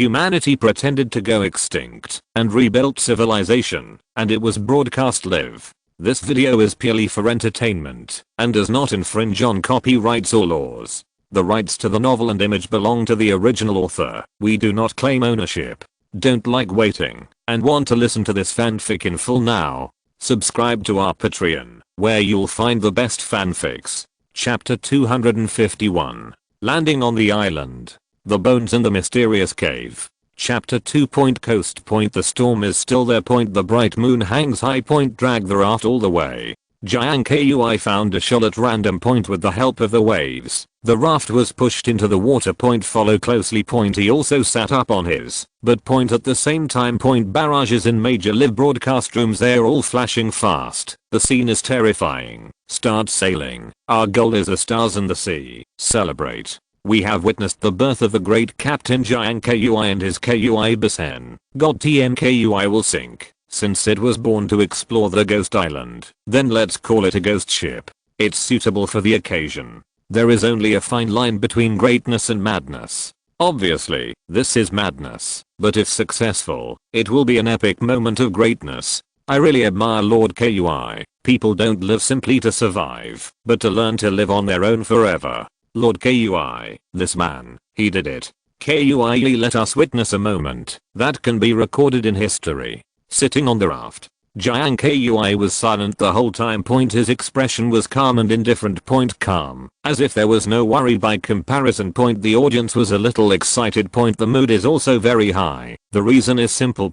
humanity pretended to go extinct and rebuilt civilization, and it was broadcast live. This video is purely for entertainment and does not infringe on copyrights or laws. The rights to the novel and image belong to the original author. We do not claim ownership. Don't like waiting and want to listen to this fanfic in full now? Subscribe to our Patreon, where you'll find the best fanfics. Chapter 251. Landing on the island. The bones in the mysterious cave. Chapter 2. Coast. The storm is still there. The bright moon hangs high. Drag the raft all the way. Jiang Kui found a shoal at random. With the help of the waves, the raft was pushed into the water. Follow closely. He also sat up on his, but at the same time. Barrages in major live broadcast rooms. They're all flashing fast. The scene is terrifying. Start sailing. Our goal is the stars and the sea. Celebrate. We have witnessed the birth of the great Captain Jiang Kui and his Kui Basen. God TM Kui will sink, since it was born to explore the ghost island. Then let's call it a ghost ship. It's suitable for the occasion. There is only a fine line between greatness and madness. Obviously, this is madness, but if successful, it will be an epic moment of greatness. I really admire Lord Kui. People don't live simply to survive, but to learn to live on their own forever. Lord Kui, this man, he did it. Kui let us witness a moment that can be recorded in history. Sitting on the raft, Jiang Kui was silent the whole time. His expression was calm and indifferent. Calm, as if there was no worry by comparison. The audience was a little excited. The mood is also very high. The reason is simple.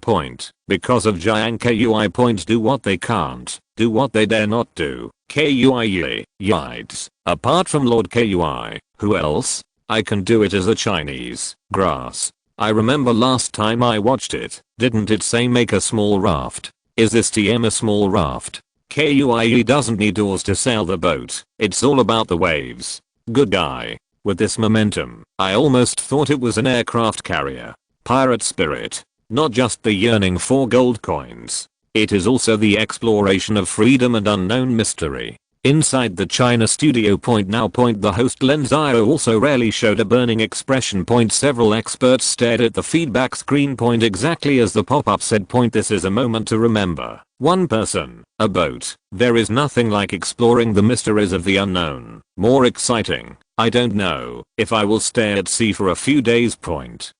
Because of Jiang Kui. Do what they can't, do what they dare not do. Kui yides. Apart from Lord Kui, who else? I can do it as a Chinese grass. I remember last time I watched it, didn't it say make a small raft? Is this TM a small raft? Kui doesn't need oars to sail the boat. It's all about the waves. Good guy. With this momentum, I almost thought it was an aircraft carrier. Pirate spirit. Not just the yearning for gold coins. It is also the exploration of freedom and unknown mystery. Inside the China studio. Now. The host Lin Zhao also rarely showed a burning expression. Several experts stared at the feedback screen. Exactly as the pop-up said. This is a moment to remember. One person, a boat. There is nothing like exploring the mysteries of the unknown. More exciting. I don't know if I will stay at sea for a few days.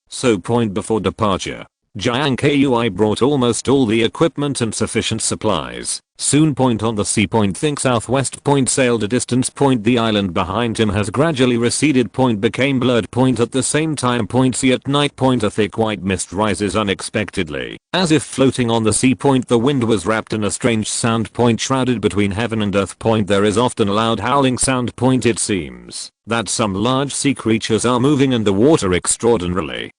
So before departure, Jiang Kui brought almost all the equipment and sufficient supplies. Soon. On the sea. Think southwest. Sailed a distance. The island behind him has gradually receded. Became blurred. At the same time. See at night. A thick white mist rises unexpectedly, as if floating on the sea. The wind was wrapped in a strange sound. Shrouded between heaven and earth. There is often a loud howling sound. It seems that some large sea creatures are moving in the water. Extraordinarily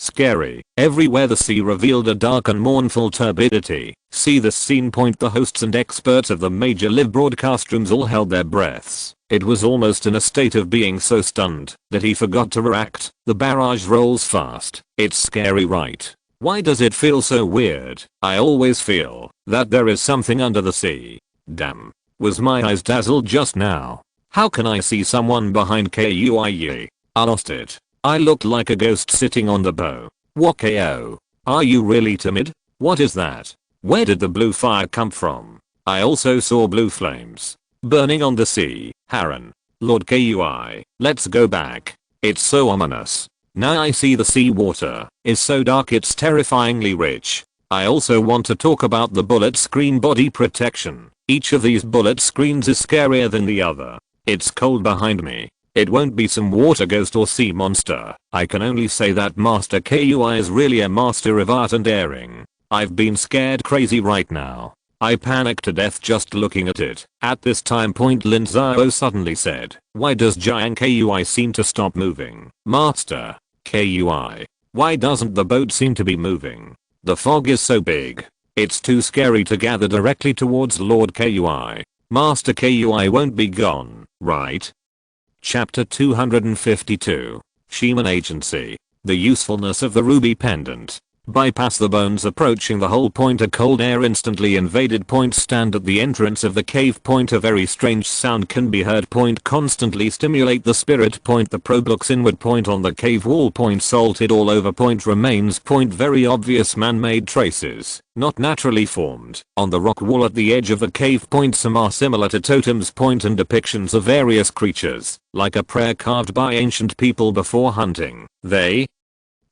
scary. Everywhere the sea revealed a dark and mournful turbidity. See this scene. The hosts and experts of the major live broadcast rooms all held their breaths. It was almost in a state of being so stunned that he forgot to react. The barrage rolls fast. It's scary, right? Why does it feel so weird? I always feel that there is something under the sea. Damn. Was my eyes dazzled just now? How can I see someone behind Kui? I lost it. I looked like a ghost sitting on the bow. Wakao. Are you really timid? What is that? Where did the blue fire come from? I also saw blue flames burning on the sea. Haran. Lord Kui. Let's go back. It's so ominous. Now I see the sea water is so dark it's terrifyingly rich. I also want to talk about the bullet screen body protection. Each of these bullet screens is scarier than the other. It's cold behind me. It won't be some water ghost or sea monster. I can only say that Master Kui is really a master of art and daring. I've been scared crazy right now. I panicked to death just looking at it. At this time. Lin Zhao suddenly said, why does Jiang Kui seem to stop moving? Master Kui, why doesn't the boat seem to be moving? The fog is so big. It's too scary to gather directly towards Lord Kui. Master Kui won't be gone, right? Chapter 252. Shaman Agency. The usefulness of the ruby pendant. Bypass the bones approaching the hole. Point. A cold air instantly invaded. Point. Stand at the entrance of the cave. Point. A very strange sound can be heard. Point. Constantly stimulate the spirit. Point. The probe looks inward. Point. On the cave wall. Point. Salted all over. Point. Remains. Point. Very obvious man-made traces, not naturally formed, on the rock wall at the edge of the cave. Point. Some are similar to totems. Point. And depictions of various creatures, like a prayer carved by ancient people before hunting. They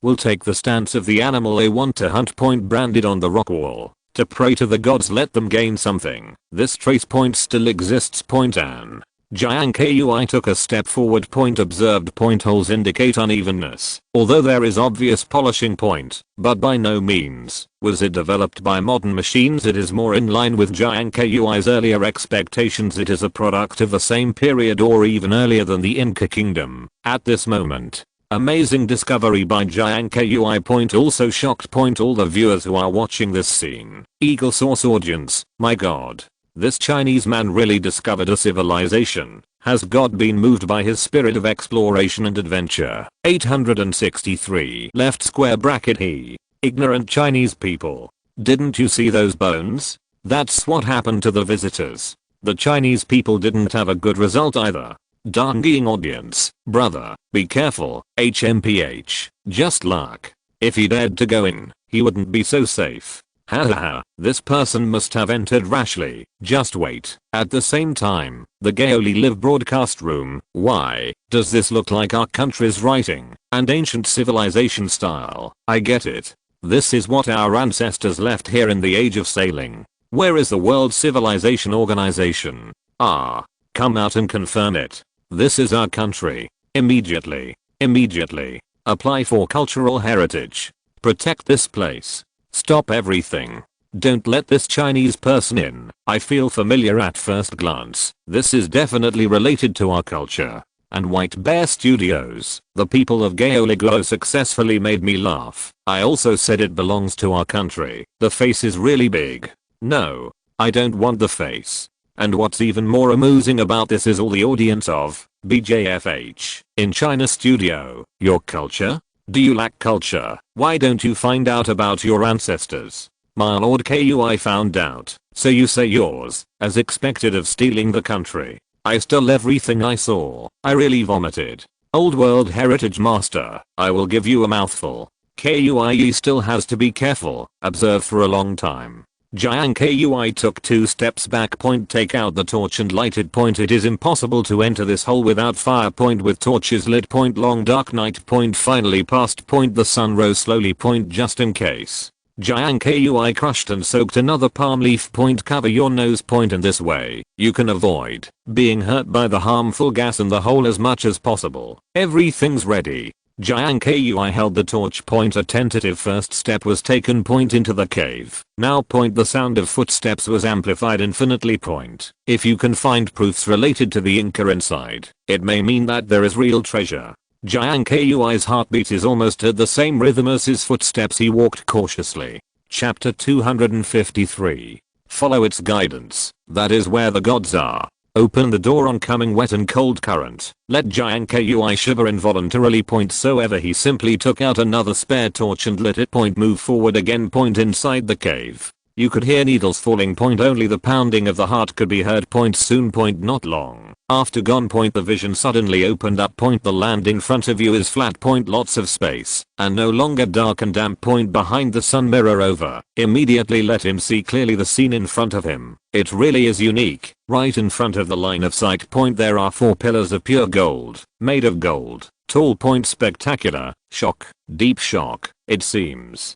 will take the stance of the animal they want to hunt. Point. Branded on the rock wall to pray to the gods. Let them gain something. This trace. Point. Still exists. Point. An Jiang Kui took a step forward. Point. Observed. Point. Holes indicate unevenness, although there is obvious polishing. Point. But by no means was it developed by modern machines. It is more in line with Jiang Kui's earlier expectations. It is a product of the same period or even earlier than the Inca kingdom. At this moment, amazing discovery by Jiang Kui. Point. Also shocked. Point. All the viewers who are watching this scene. Eagle source audience, my god. This Chinese man really discovered a civilization. Has God been moved by his spirit of exploration and adventure? 863 left square bracket. He. Ignorant Chinese people. Didn't you see those bones? That's what happened to the visitors. The Chinese people didn't have a good result either. Darnging audience, brother, be careful. HMPH, just luck. If he dared to go in, he wouldn't be so safe. Hahaha, this person must have entered rashly. Just wait. At the same time, the Gaoli live broadcast room. Why does this look like our country's writing and ancient civilization style? I get it. This is what our ancestors left here in the age of sailing. Where is the World Civilization Organization? Come out and confirm it. This is our country. Immediately. Immediately. Apply for cultural heritage. Protect this place. Stop everything. Don't let this Chinese person in. I feel familiar at first glance. This is definitely related to our culture. And White Bear Studios, the people of Gaoliglo successfully made me laugh. I also said it belongs to our country. The face is really big. No, I don't want the face. And what's even more amusing about this is all the audience of BJFH in China studio. Your culture? Do you lack culture? Why don't you find out about your ancestors? My lord Kui found out, so you say yours, as expected of stealing the country. I stole everything I saw. I really vomited. Old world heritage master, I will give you a mouthful. Kui still has to be careful. Observe for a long time. Jiang Kui took 2 steps back. Point. Take out the torch and light it. Point. It is impossible to enter this hole without fire. Point. With torches lit. Point. Long dark night. Point. Finally passed. Point. The sun rose slowly. Point. Just in case. Jiang Kui crushed and soaked another palm leaf. Point. Cover your nose. Point. In this way, you can avoid being hurt by the harmful gas in the hole as much as possible. Everything's ready. Jiang Kui held the torch. Point. A tentative first step was taken. Point. Into the cave. Now. Point. The sound of footsteps was amplified infinitely. Point. If you can find proofs related to the Inca inside, it may mean that there is real treasure. Jiang Kui's heartbeat is almost at the same rhythm as his footsteps. He walked cautiously. Chapter 253. Follow its guidance. That is where the gods are. Open the door. Oncoming wet and cold current. Let Jiang Kui shiver involuntarily. Point. So ever he simply took out another spare torch and lit it. Point. Move forward again. Point. Inside the cave, you could hear needles falling. Point. Only the pounding of the heart could be heard. Point. Soon. Point. Not long after gone. Point. The vision suddenly opened up. Point. The land in front of you is flat. Point. Lots of space and no longer dark and damp. Point. Behind the sun. Mirror over. Immediately let him see clearly the scene in front of him. It really is unique. Right in front of the line of sight. Point. There are 4 pillars of pure gold, made of gold. Tall. Point. Spectacular. Shock. Deep shock. It seems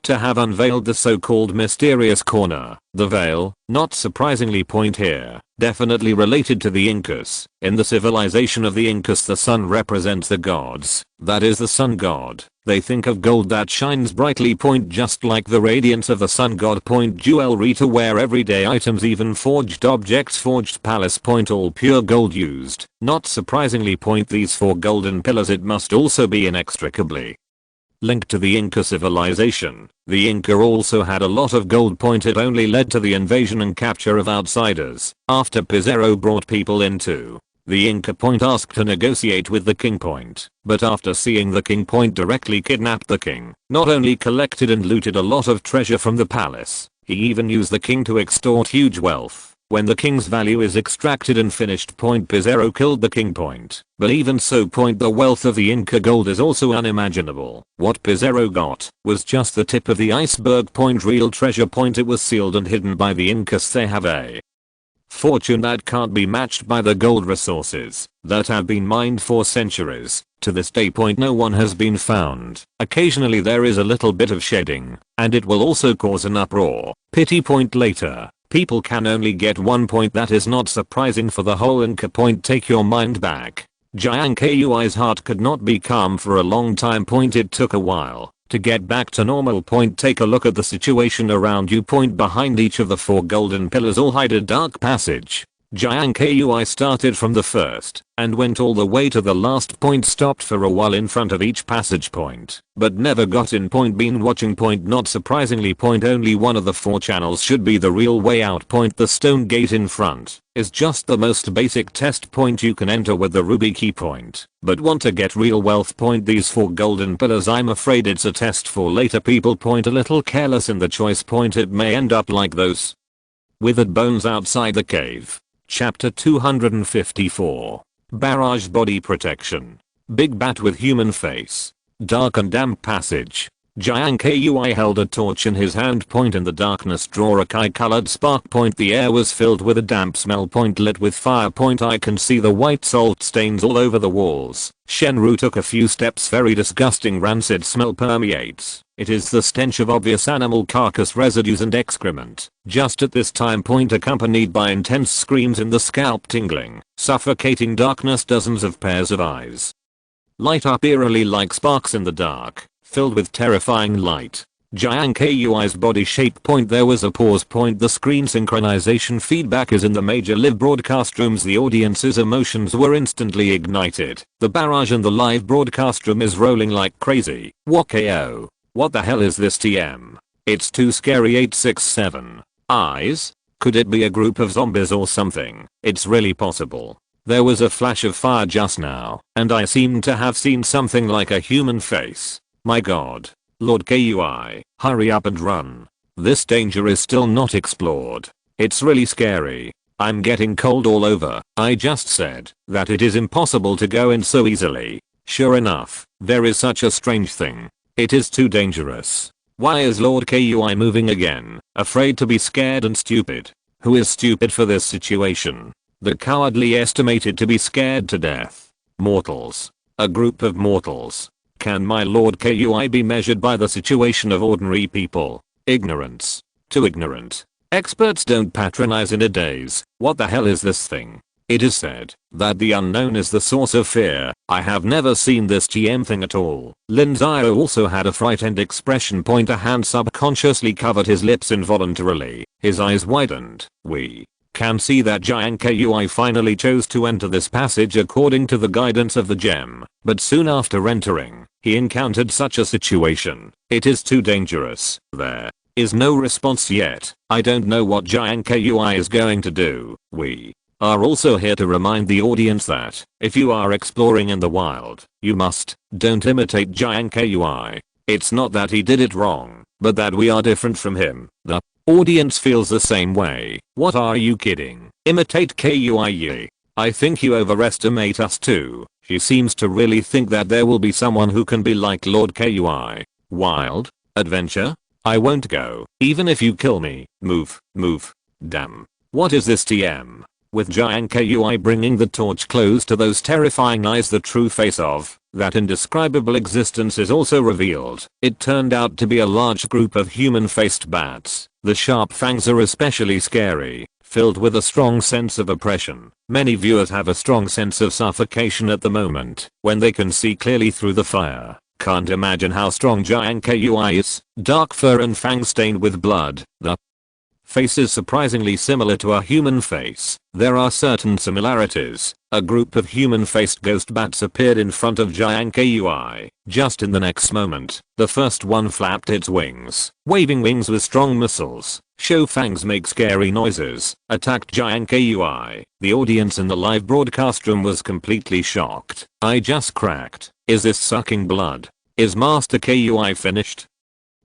to have unveiled the so-called mysterious corner. The veil, not surprisingly. Point. Here, definitely related to the Incas. In the civilization of the Incas, the sun represents the gods. That is the sun god. They think of gold that shines brightly. Point. Just like the radiance of the sun god. Point. Jewelry to wear, everyday items, even forged objects, forged palace. Point. All pure gold used. Not surprisingly. Point. These 4 golden pillars, it must also be inextricably linked to the Inca civilization. The Inca also had a lot of gold. Point. It only led to the invasion and capture of outsiders after Pizarro brought people into The Inca Point asked to negotiate with the King Point, but after seeing the King Point directly kidnapped the king, not only collected and looted a lot of treasure from the palace, he even used the king to extort huge wealth. When the king's value is extracted and finished, Point Pizarro killed the King Point. But even so, the wealth of the Inca gold is also unimaginable. What Pizarro got was just the tip of the iceberg. Real treasure. It was sealed and hidden by the Incas. They have a fortune that can't be matched by the gold resources that have been mined for centuries. To this day, no one has been found. Occasionally there is a little bit of shedding, and it will also cause an uproar. Pity. Later, people can only get 1 point. That is not surprising for the whole Inca Point. Take your mind back. Jiang Kui's heart could not be calm for a long time. It took a while to get back to normal. Take a look at the situation around you. Behind each of the 4 golden pillars all hide a dark passage. Jiang Kui started from the first and went all the way to the last. Stopped for a while in front of each passage but never got in. Been watching. Not surprisingly, only one of the 4 channels should be the real way out. The stone gate in front is just the most basic test. You can enter with the ruby key. But want to get real wealth. These 4 golden pillars, I'm afraid it's a test for later people. A little careless in the choice. It may end up like those withered bones outside the cave. Chapter 254. Barrage body protection. Big bat with human face. Dark and damp passage. Jiang Kui held a torch in his hand. In the darkness draw a kai-colored spark. The air was filled with a damp smell. Lit with fire. I can see the white salt stains all over the walls. Shenru took a few steps. Very disgusting rancid smell permeates. It is the stench of obvious animal carcass residues and excrement. Just at this time, accompanied by intense screams in the scalp, tingling, suffocating darkness, dozens of pairs of eyes light up eerily like sparks in the dark, filled with terrifying light. Jiang Kui's body shape. There was a pause. The screen synchronization feedback is in the major live broadcast rooms. The audience's emotions were instantly ignited. The barrage in the live broadcast room is rolling like crazy. Wakao. What the hell is this TM? It's too scary. 867. Eyes? Could it be a group of zombies or something? It's really possible. There was a flash of fire just now, and I seem to have seen something like a human face. My god. Lord Kui, hurry up and run. This danger is still not explored. It's really scary. I'm getting cold all over. I just said that it is impossible to go in so easily. Sure enough, there is such a strange thing. It is too dangerous. Why is Lord Kui moving again? Afraid to be scared and stupid. Who is stupid for this situation? The cowardly estimated to be scared to death. Mortals. A group of mortals. Can my Lord Kui be measured by the situation of ordinary people? Ignorance. Too ignorant. Experts don't patronize in a daze. What the hell is this thing? It is said that the unknown is the source of fear. I have never seen this TM thing at all. Lin Zio also had a frightened expression. A hand subconsciously covered his lips involuntarily. His eyes widened. We can see that Jiang Kui finally chose to enter this passage according to the guidance of the gem. But soon after entering, he encountered such a situation. It is too dangerous. There is no response yet. I don't know what Jiang Kui is going to do. We are also here to remind the audience that if you are exploring in the wild, you don't imitate Jiang Kui. It's not that he did it wrong, but that we are different from him. The audience feels the same way. What, are you kidding? Imitate Kui? I think you overestimate us too. She seems to really think that there will be someone who can be like Lord Kui. Wild? Adventure? I won't go. Even if you kill me. Move. Damn. What is this TM? With Jiang Kui bringing the torch close to those terrifying eyes, the true face of that indescribable existence is also revealed. It turned out to be a large group of human-faced bats. The sharp fangs are especially scary, filled with a strong sense of oppression. Many viewers have a strong sense of suffocation at the moment when they can see clearly through the fire. Can't imagine how strong Jiang Kui is. Dark fur and fangs stained with blood. The Face is surprisingly similar to a human face. There are certain similarities. A group of human-faced ghost bats appeared in front of Jiang Kui. Just in the next moment, the first one flapped its wings, waving wings with strong muscles. Show fangs make scary noises, attacked Jiang Kui. The audience in the live broadcast room was completely shocked. I just cracked. Is this sucking blood? Is Master Kui finished?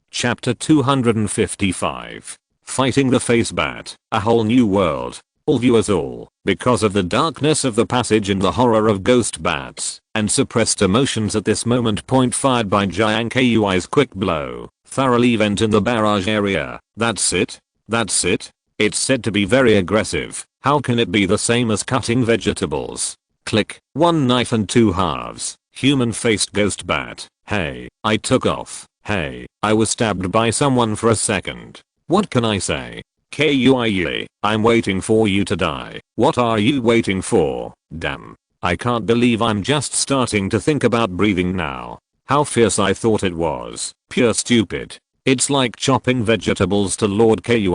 Chapter 255. Fighting the Face Bat, a whole new world. All viewers all, because of the darkness of the passage and the horror of ghost bats, and suppressed emotions at this moment. Fired by Jiang Kui's quick blow, thoroughly went in the barrage area. That's it? That's it? It's said to be very aggressive. How can it be the same as cutting vegetables? Click, one knife and two halves. Human-faced ghost bat. Hey, I took off. Hey, I was stabbed by someone for a second. What can I say? Kui, I'm waiting for you to die. What are you waiting for? Damn. I can't believe I'm just starting to think about breathing now. How fierce I thought it was. Pure stupid. It's like chopping vegetables to Lord Kui.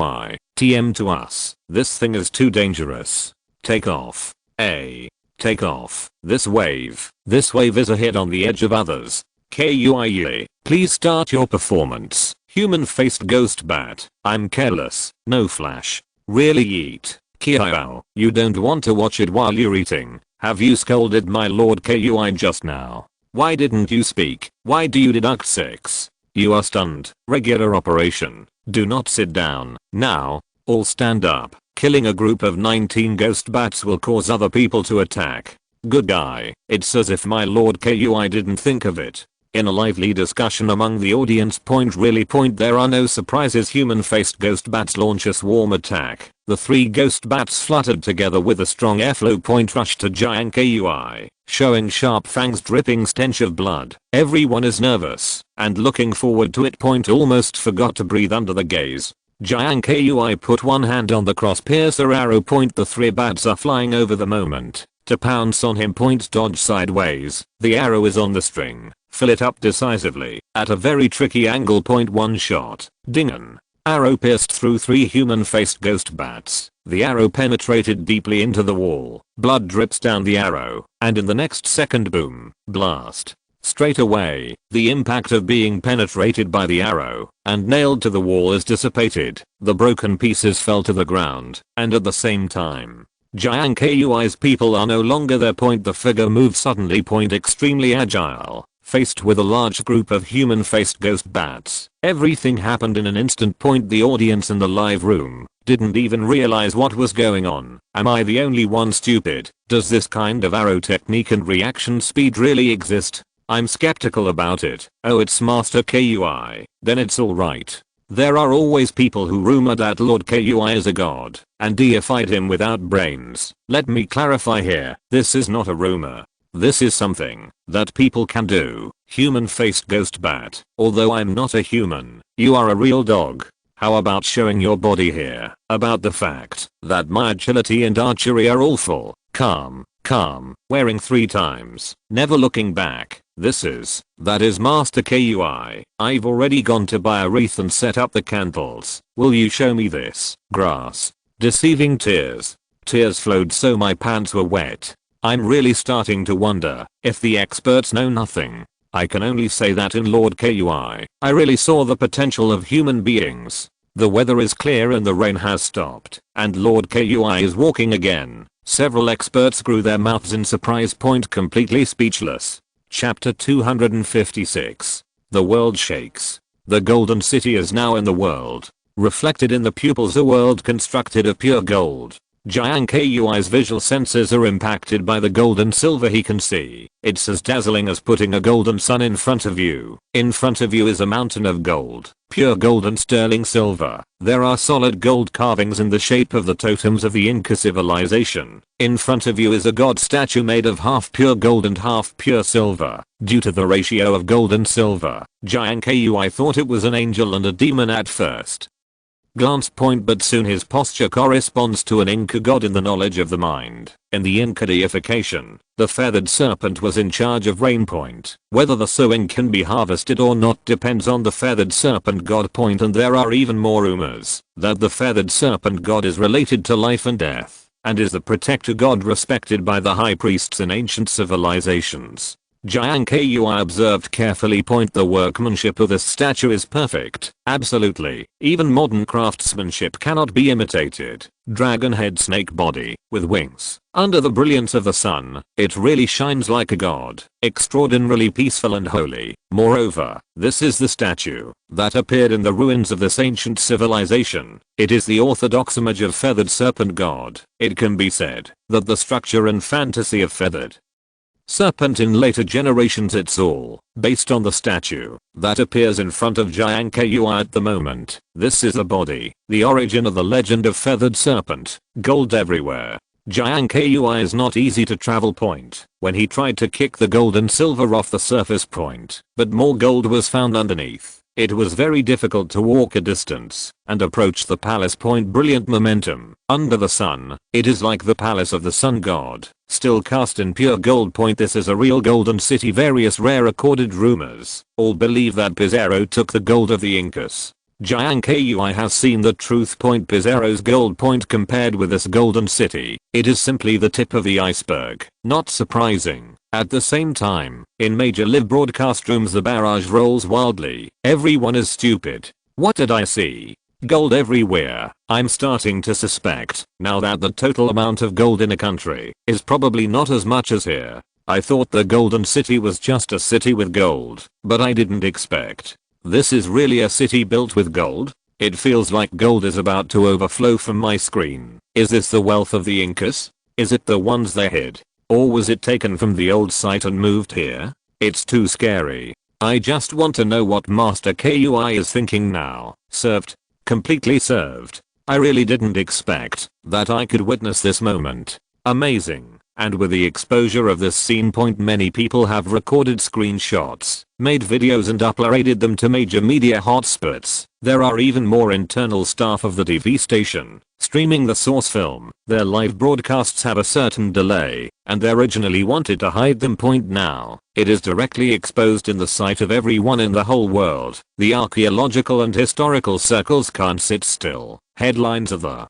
TM to us. This thing is too dangerous. Take off. Take off. This wave is a hit on the edge of others. Kui, please start your performance. Human-faced ghost bat. I'm careless. No flash. Really eat. Kiao. You don't want to watch it while you're eating. Have you scolded my Lord Kui just now? Why didn't you speak? Why do you deduct 6? You are stunned. Regular operation. Do not sit down. Now. All stand up. Killing a group of 19 ghost bats will cause other people to attack. Good guy. It's as if my Lord Kui didn't think of it. In a lively discussion among the audience. There are no surprises. Human-faced ghost bats launch a swarm attack. The 3 ghost bats fluttered together with a strong airflow. Rush to Jiang Kui, showing sharp fangs dripping stench of blood. Everyone is nervous and looking forward to it. Almost forgot to breathe under the gaze. Jiang Kui put one hand on the cross-piercer arrow. The 3 bats are flying over the moment to pounce on him. Dodge sideways. The arrow is on the string. Fill it up decisively at a very tricky angle. One shot. Ding-an. Arrow pierced through 3 human-faced ghost bats. The arrow penetrated deeply into the wall. Blood drips down the arrow, and in the next second, boom, blast. Straight away, the impact of being penetrated by the arrow and nailed to the wall is dissipated. The broken pieces fell to the ground, and at the same time, Jiang Kui's people are no longer there. The figure moves suddenly. Extremely agile. Faced with a large group of human-faced ghost bats, everything happened in an instant. The audience in the live room didn't even realize what was going on. Am I the only one stupid? Does this kind of arrow technique and reaction speed really exist? I'm skeptical about it. Oh, it's Master Kui. Then it's alright. There are always people who rumor that Lord Kui is a god and deified him without brains. Let me clarify here. This is not a rumor. This is something that people can do. Human-faced ghost bat. Although I'm not a human, you are a real dog. How about showing your body here? About the fact that my agility and archery are awful. Calm. Wearing 3 times. Never looking back. That is Master Kui. I've already gone to buy a wreath and set up the candles. Will you show me this? Grass. Deceiving tears. Tears flowed so my pants were wet. I'm really starting to wonder if the experts know nothing. I can only say that in Lord Kui, I really saw the potential of human beings. The weather is clear and the rain has stopped, and Lord Kui is walking again. Several experts grew their mouths in surprise. Completely speechless. Chapter 256. The world shakes. The golden city is now in the world. Reflected in the pupils, a world constructed of pure gold. Jiang Kui's visual senses are impacted by the gold and silver he can see. It's as dazzling as putting a golden sun in front of you. In front of you is a mountain of gold, pure gold and sterling silver. There are solid gold carvings in the shape of the totems of the Inca civilization. In front of you is a god statue made of half pure gold and half pure silver. Due to the ratio of gold and silver, Jiang Kui thought it was an angel and a demon at first. glance point, but soon his posture corresponds to an Inca god in the knowledge of the mind. In the Inca deification, the feathered serpent was in charge of rain point. Whether the sowing can be harvested or not depends on the feathered serpent god point, and there are even more rumors that the feathered serpent god is related to life and death, and is the protector god respected by the high priests in ancient civilizations. Jiang Kui observed carefully. Point, the workmanship of this statue is perfect. Absolutely. Even modern craftsmanship cannot be imitated. Dragon head, snake body, with wings. Under the brilliance of the sun, it really shines like a god. Extraordinarily peaceful and holy. Moreover, this is the statue that appeared in the ruins of this ancient civilization. It is the orthodox image of feathered serpent god. It can be said that the structure and fantasy of feathered serpent in later generations, it's all based on the statue that appears in front of Jiang Kui at the moment. This is the body, the origin of the legend of feathered serpent, gold everywhere. Jiang Kui is not easy to travel. Point, when he tried to kick the gold and silver off the surface point, but more gold was found underneath. It was very difficult to walk a distance and approach the palace. Point, brilliant momentum. Under the sun, it is like the palace of the sun god, still cast in pure gold. Point, this is a real golden city. Various rare recorded rumors all believe that Pizarro took the gold of the Incas. Jiang Kui has seen the truth. Point, Pizarro's gold. Point, compared with this golden city, it is simply the tip of the iceberg. Not surprising. At the same time, in major live broadcast rooms the barrage rolls wildly. Everyone is stupid. What did I see? Gold everywhere. I'm starting to suspect now that the total amount of gold in a country is probably not as much as here. I thought the golden city was just a city with gold, but I didn't expect this is really a city built with gold. It feels like gold is about to overflow from my screen. Is this the wealth of the Incas? Is it the ones they hid? Or was it taken from the old site and moved here? It's too scary. I just want to know what Master Kui is thinking now. Served. Completely served. I really didn't expect that I could witness this moment. Amazing. And with the exposure of this scene. Point, many people have recorded screenshots, made videos and uploaded them to major media hotspots. There are even more internal staff of the TV station streaming the source film. Their live broadcasts have a certain delay, and they originally wanted to hide them. Point, now it is directly exposed in the sight of everyone in the whole world. The archaeological and historical circles can't sit still. Headlines of the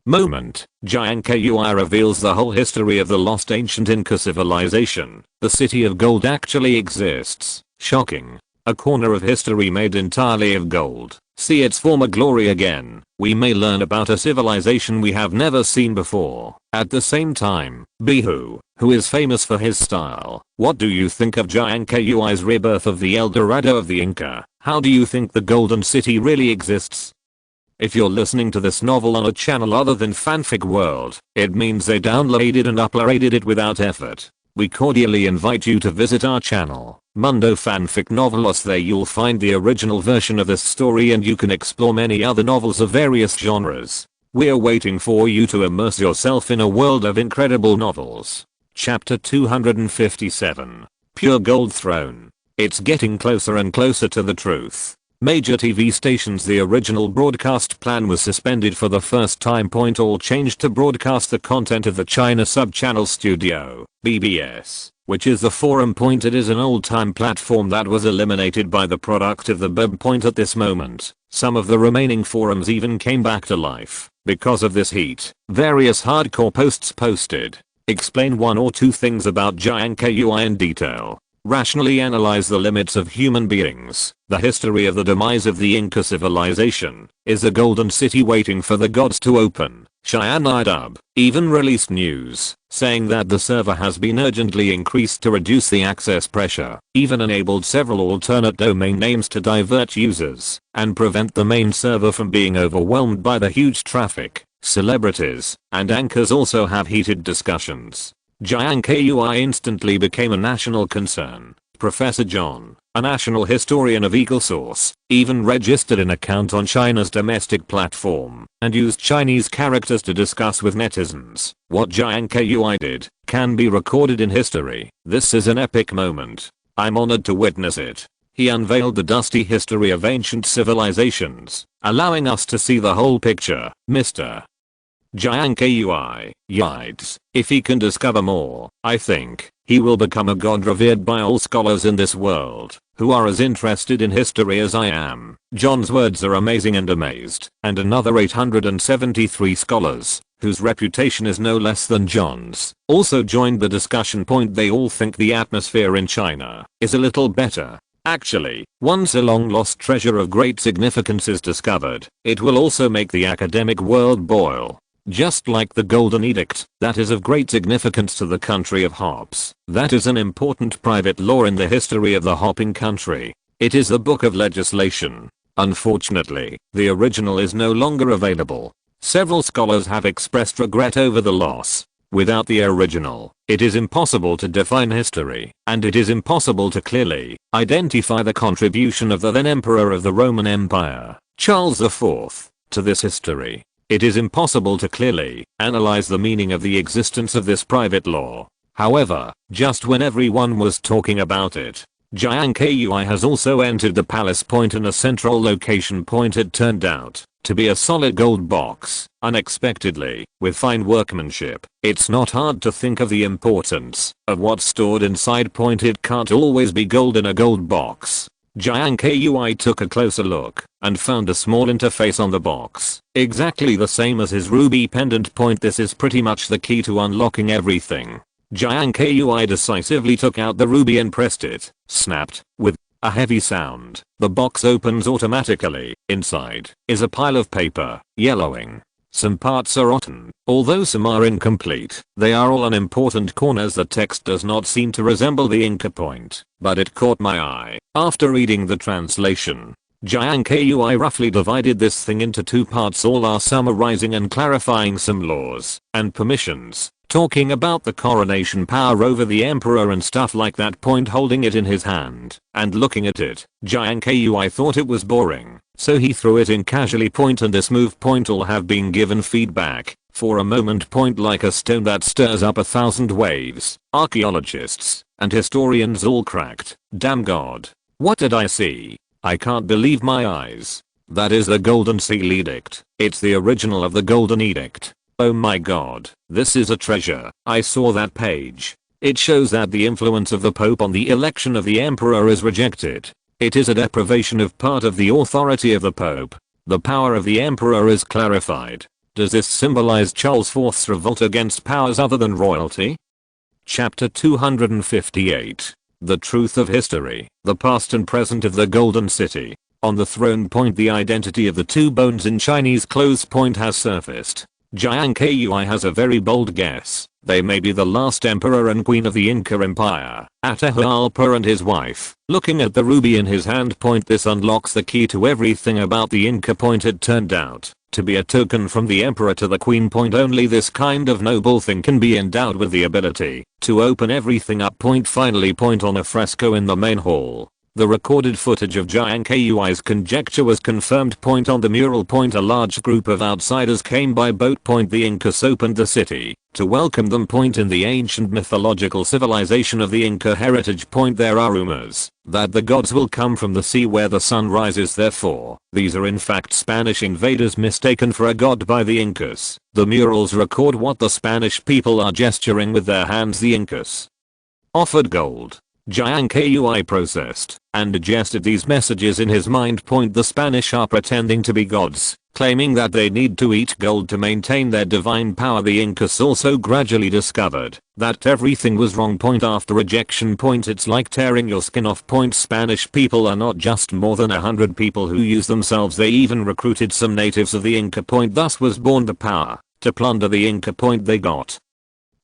moment. Jiang Kui reveals the whole history of the lost ancient Inca civilization. The city of gold actually exists. Shocking. A corner of history made entirely of gold. See its former glory again. We may learn about a civilization we have never seen before. At the same time, Bihu, who is famous for his style. What do you think of Jiang Kui's rebirth of the El Dorado of the Inca? How do you think the golden city really exists? If you're listening to this novel on a channel other than Fanfic World, it means they downloaded and uploaded it without effort. We cordially invite you to visit our channel, Mundo Fanfic Novelos. There you'll find the original version of this story, and you can explore many other novels of various genres. We're waiting for you to immerse yourself in a world of incredible novels. Chapter 257. Pure Gold Throne. It's getting closer and closer to the truth. Major TV stations. The original broadcast plan was suspended for the first time. Point, all changed to broadcast the content of the China Sub-Channel Studio, BBS, which is the forum. Point, it is an old-time platform that was eliminated by the product of the BB. Point, at this moment, some of the remaining forums even came back to life. Because of this heat, various hardcore posts posted. Explain one or two things about Jiang Kui in detail. Rationally analyze the limits of human beings. The history of the demise of the Inca civilization. Is a golden city waiting for the gods to open? Cheyenne Idub even released news saying that the server has been urgently increased to reduce the access pressure. Even enabled several alternate domain names to divert users and prevent the main server from being overwhelmed by the huge traffic. Celebrities and anchors also have heated discussions. Jiang Kui instantly became a national concern. Professor John, a national historian of Eagle Source, even registered an account on China's domestic platform and used Chinese characters to discuss with netizens. What Jiang Kui did can be recorded in history. This is an epic moment. I'm honored to witness it. He unveiled the dusty history of ancient civilizations, allowing us to see the whole picture. Mr. Jiang Kui, yides. If he can discover more, I think, he will become a god revered by all scholars in this world, who are as interested in history as I am. John's words are amazing and amazed, and another 873 scholars, whose reputation is no less than John's, also joined the discussion. They all think the atmosphere in China is a little better. Actually, once a long lost treasure of great significance is discovered, it will also make the academic world boil. Just like the Golden Edict, that is of great significance to the country of hops. That is an important private law in the history of the hopping country. It is the book of legislation. Unfortunately, the original is no longer available. Several scholars have expressed regret over the loss. Without the original, it is impossible to define history, and it is impossible to clearly identify the contribution of the then Emperor of the Roman Empire, Charles IV, to this history. It is impossible to clearly analyze the meaning of the existence of this private law. However, just when everyone was talking about it, Jiang Kui has also entered the palace. In a central location. It turned out to be a solid gold box, unexpectedly, with fine workmanship. It's not hard to think of the importance of what's stored inside. It can't always be gold in a gold box. Jiang Kui took a closer look and found a small interface on the box, exactly the same as his ruby pendant. This is pretty much the key to unlocking everything. Jiang Kui decisively took out the ruby and pressed it. Snapped. With a heavy sound, the box opens automatically. Inside is a pile of paper, yellowing. Some parts are rotten, although some are incomplete. They are all unimportant corners. The text does not seem to resemble the Inca point, but it caught my eye. After reading the translation, Jiang Kui roughly divided this thing into two parts. All are summarizing and clarifying some laws and permissions, talking about the coronation power over the emperor and stuff like that. Holding it in his hand and looking at it, Jiang Kui thought it was boring, so he threw it in casually. And this move. All have been given feedback for a moment. Like a stone that stirs up 1,000 waves. Archaeologists and historians all cracked. Damn god. What did I see? I can't believe my eyes. That is the Golden Seal Edict. It's the original of the Golden Edict. Oh my god, this is a treasure. I saw that page. It shows that the influence of the Pope on the election of the Emperor is rejected. It is a deprivation of part of the authority of the Pope. The power of the Emperor is clarified. Does this symbolize Charles IV's revolt against powers other than royalty? Chapter 258. The Truth of History, the Past and Present of the Golden City. On the throne. The identity of the two bones in Chinese clothes. Has surfaced. Jiang Kui has a very bold guess. They may be the last emperor and queen of the Inca Empire, Atahualpa and his wife. Looking at the ruby in his hand. This unlocks the key to everything about the Inca. It turned out to be a token from the emperor to the queen. Only this kind of noble thing can be endowed with the ability to open everything up. Finally. On a fresco in the main hall, the recorded footage of Jiang Kui's conjecture was confirmed. On the mural. A large group of outsiders came by boat. The Incas opened the city to welcome them. In the ancient mythological civilization of the Inca heritage. There are rumors that the gods will come from the sea where the sun rises. Therefore, these are in fact Spanish invaders mistaken for a god by the Incas. The murals record what the Spanish people are gesturing with their hands. The Incas offered gold. Jiang Kui processed and digested these messages in his mind. The Spanish are pretending to be gods, claiming that they need to eat gold to maintain their divine power. The Incas also gradually discovered that everything was wrong. After rejection. It's like tearing your skin off. Spanish people are not just more than 100 people who use themselves. They even recruited some natives of the Inca. Thus was born the power to plunder the Inca. They got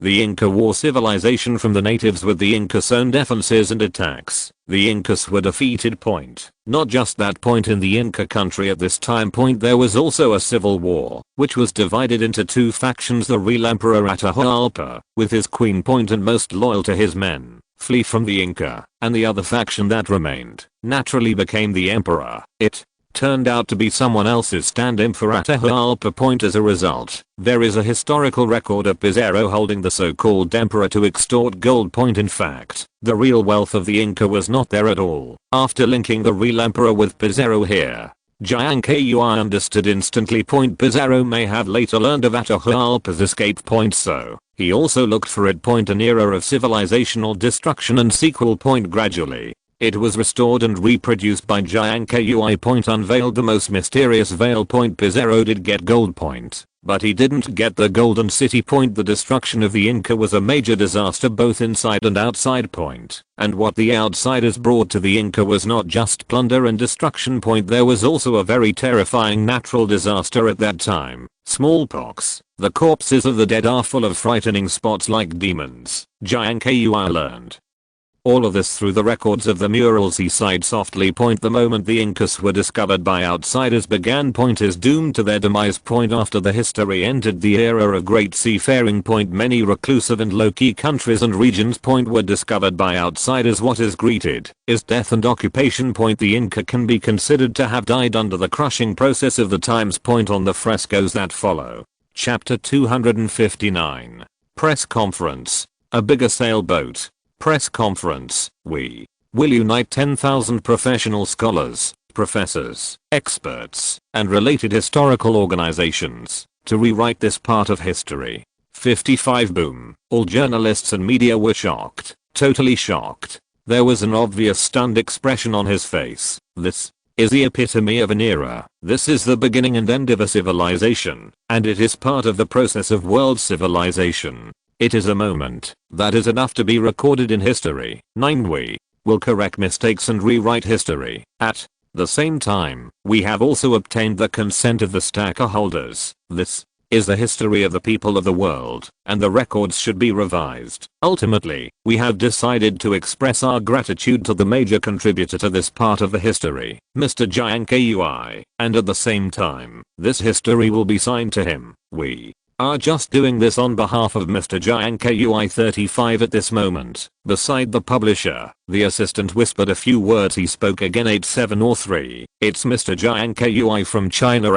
the Inca war civilization from the natives with the Incas' own defenses and attacks. The Incas were defeated. Not just that. In the Inca country at this time. There was also a civil war, which was divided into two factions. The real Emperor Atahualpa, with his queen. And most loyal to his men, flee from the Inca, and the other faction that remained naturally became the emperor. It turned out to be someone else's stand-in for Atahualpa Point. As a result, there is a historical record of Pizarro holding the so-called emperor to extort gold. In fact, the real wealth of the Inca was not there at all. After linking the real emperor with Pizarro here, Jiang Kui understood instantly. Pizarro may have later learned of Atahualpa's escape. So, he also looked for it. An era of civilizational destruction and sequel. Gradually, it was restored and reproduced by Jiang Kui. Unveiled the most mysterious veil. Pizarro did get gold. But he didn't get the golden city. The destruction of the Inca was a major disaster both inside and outside. And what the outsiders brought to the Inca was not just plunder and destruction. There was also a very terrifying natural disaster at that time. Smallpox. The corpses of the dead are full of frightening spots like demons, Jiang Kui learned. All of this through the records of the murals. He sighed softly. The moment the Incas were discovered by outsiders began. Is doomed to their demise. After the history entered the era of great seafaring. Many reclusive and low-key countries and regions. Were discovered by outsiders. What is greeted is death and occupation. The Inca can be considered to have died under the crushing process of the times. On the frescoes that follow. Chapter 259. Press conference. A bigger sailboat. Press conference. We will unite 10,000 professional scholars, professors, experts, and related historical organizations to rewrite this part of history. 55 boom. All journalists and media were shocked, totally shocked. There was an obvious stunned expression on his face. This is the epitome of an era. This is the beginning and end of a civilization, and it is part of the process of world civilization. It is a moment that is enough to be recorded in history. 9. We will correct mistakes and rewrite history. At the same time, we have also obtained the consent of the stakeholders. This is the history of the people of the world, and the records should be revised. Ultimately, we have decided to express our gratitude to the major contributor to this part of the history, Mr. Jiang Kui, and at the same time, this history will be signed to him. We are just doing this on behalf of Mr. Jiang Kui 35 at this moment. Beside the publisher, the assistant whispered a few words. He spoke again. 8703. It's Mr. Jiang Kui from China!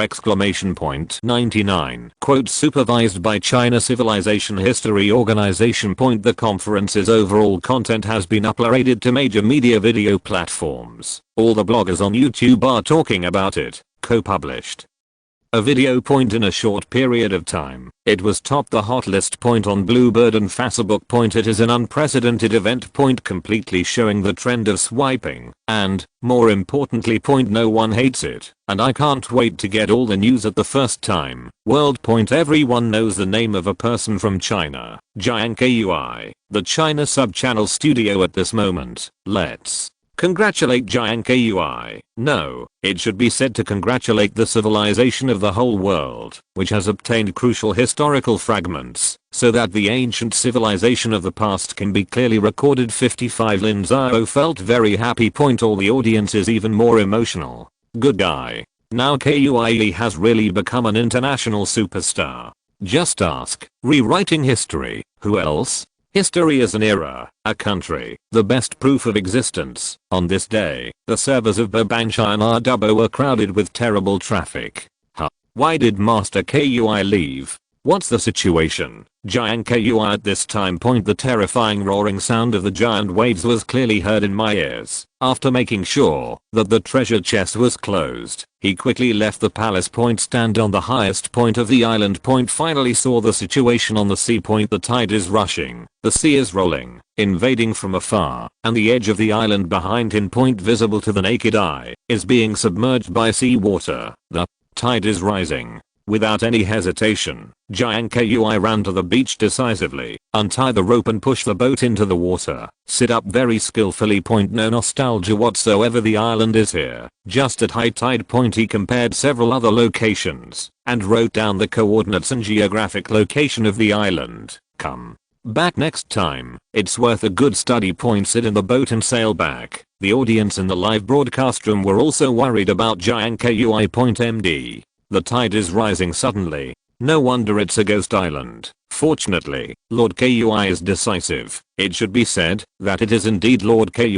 99. Quote, supervised by China Civilization History Organization. The conference's overall content has been uploaded to major media video platforms. All the bloggers on YouTube are talking about it. Co-published a video. In a short period of time, it was topped the hot list. On Bluebird and Facebook. It is an unprecedented event. Completely showing the trend of swiping, and, more importantly. No one hates it, and I can't wait to get all the news at the first time. World. Everyone knows the name of a person from China, Jiang Kui, the China sub-channel studio at this moment. Let's congratulate Jiang Kui. No, it should be said to congratulate the civilization of the whole world, which has obtained crucial historical fragments, so that the ancient civilization of the past can be clearly recorded. 55. Lin Zhao felt very happy. All the audience is even more emotional. Good guy. Now Kui has really become an international superstar. Just ask. Rewriting history. Who else? History is an era, a country, the best proof of existence. On this day, the servers of Babansha and Ardubo were crowded with terrible traffic. Huh? Why did Master Kui leave? What's the situation? Jiang Kui at this time. The terrifying roaring sound of the giant waves was clearly heard in my ears. After making sure that the treasure chest was closed, he quickly left the palace. Stand on the highest point of the island. Finally saw the situation on the sea. The tide is rushing, the sea is rolling, invading from afar, and the edge of the island behind him. Visible to the naked eye, is being submerged by sea water. The tide is rising. Without any hesitation, Jiang Kui ran to the beach decisively, untie the rope and push the boat into the water, sit up very skillfully. No nostalgia whatsoever. The island is here, just at high tide. He compared several other locations, and wrote down the coordinates and geographic location of the island. Come back next time, it's worth a good study. Sit in the boat and sail back. The audience in the live broadcast room were also worried about Jiang Kui. MD. The tide is rising suddenly. No wonder it's a ghost island. Fortunately, Lord Kui is decisive. It should be said that it is indeed Lord Kui.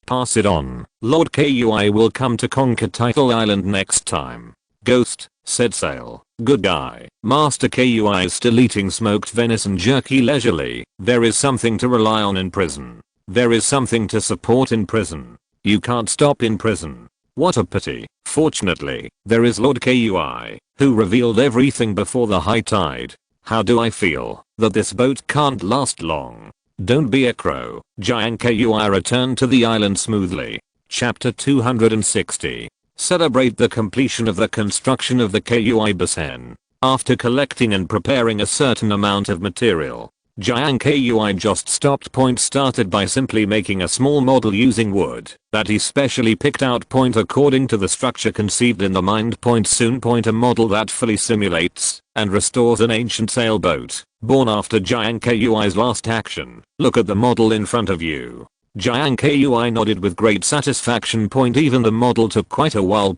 Pass it on. Lord Kui will come to conquer Title Island next time. Ghost, said Sail. Good guy. Master Kui is still eating smoked venison jerky leisurely. There is something to rely on in prison. There is something to support in prison. You can't stop in prison. What a pity. Fortunately, there is Lord Kui, who revealed everything before the high tide. How do I feel that this boat can't last long? Don't be a crow. Jiang Kui returned to the island smoothly. Chapter 260. Celebrate the completion of the construction of the Kui Basin. After collecting and preparing a certain amount of material, Jiang Kui just stopped. Started by simply making a small model using wood that he specially picked out. According to the structure conceived in the mind. Soon. A model that fully simulates and restores an ancient sailboat born after Jiang Kui's last action. Look at the model in front of you. Jiang Kui nodded with great satisfaction. Even the model took quite a while.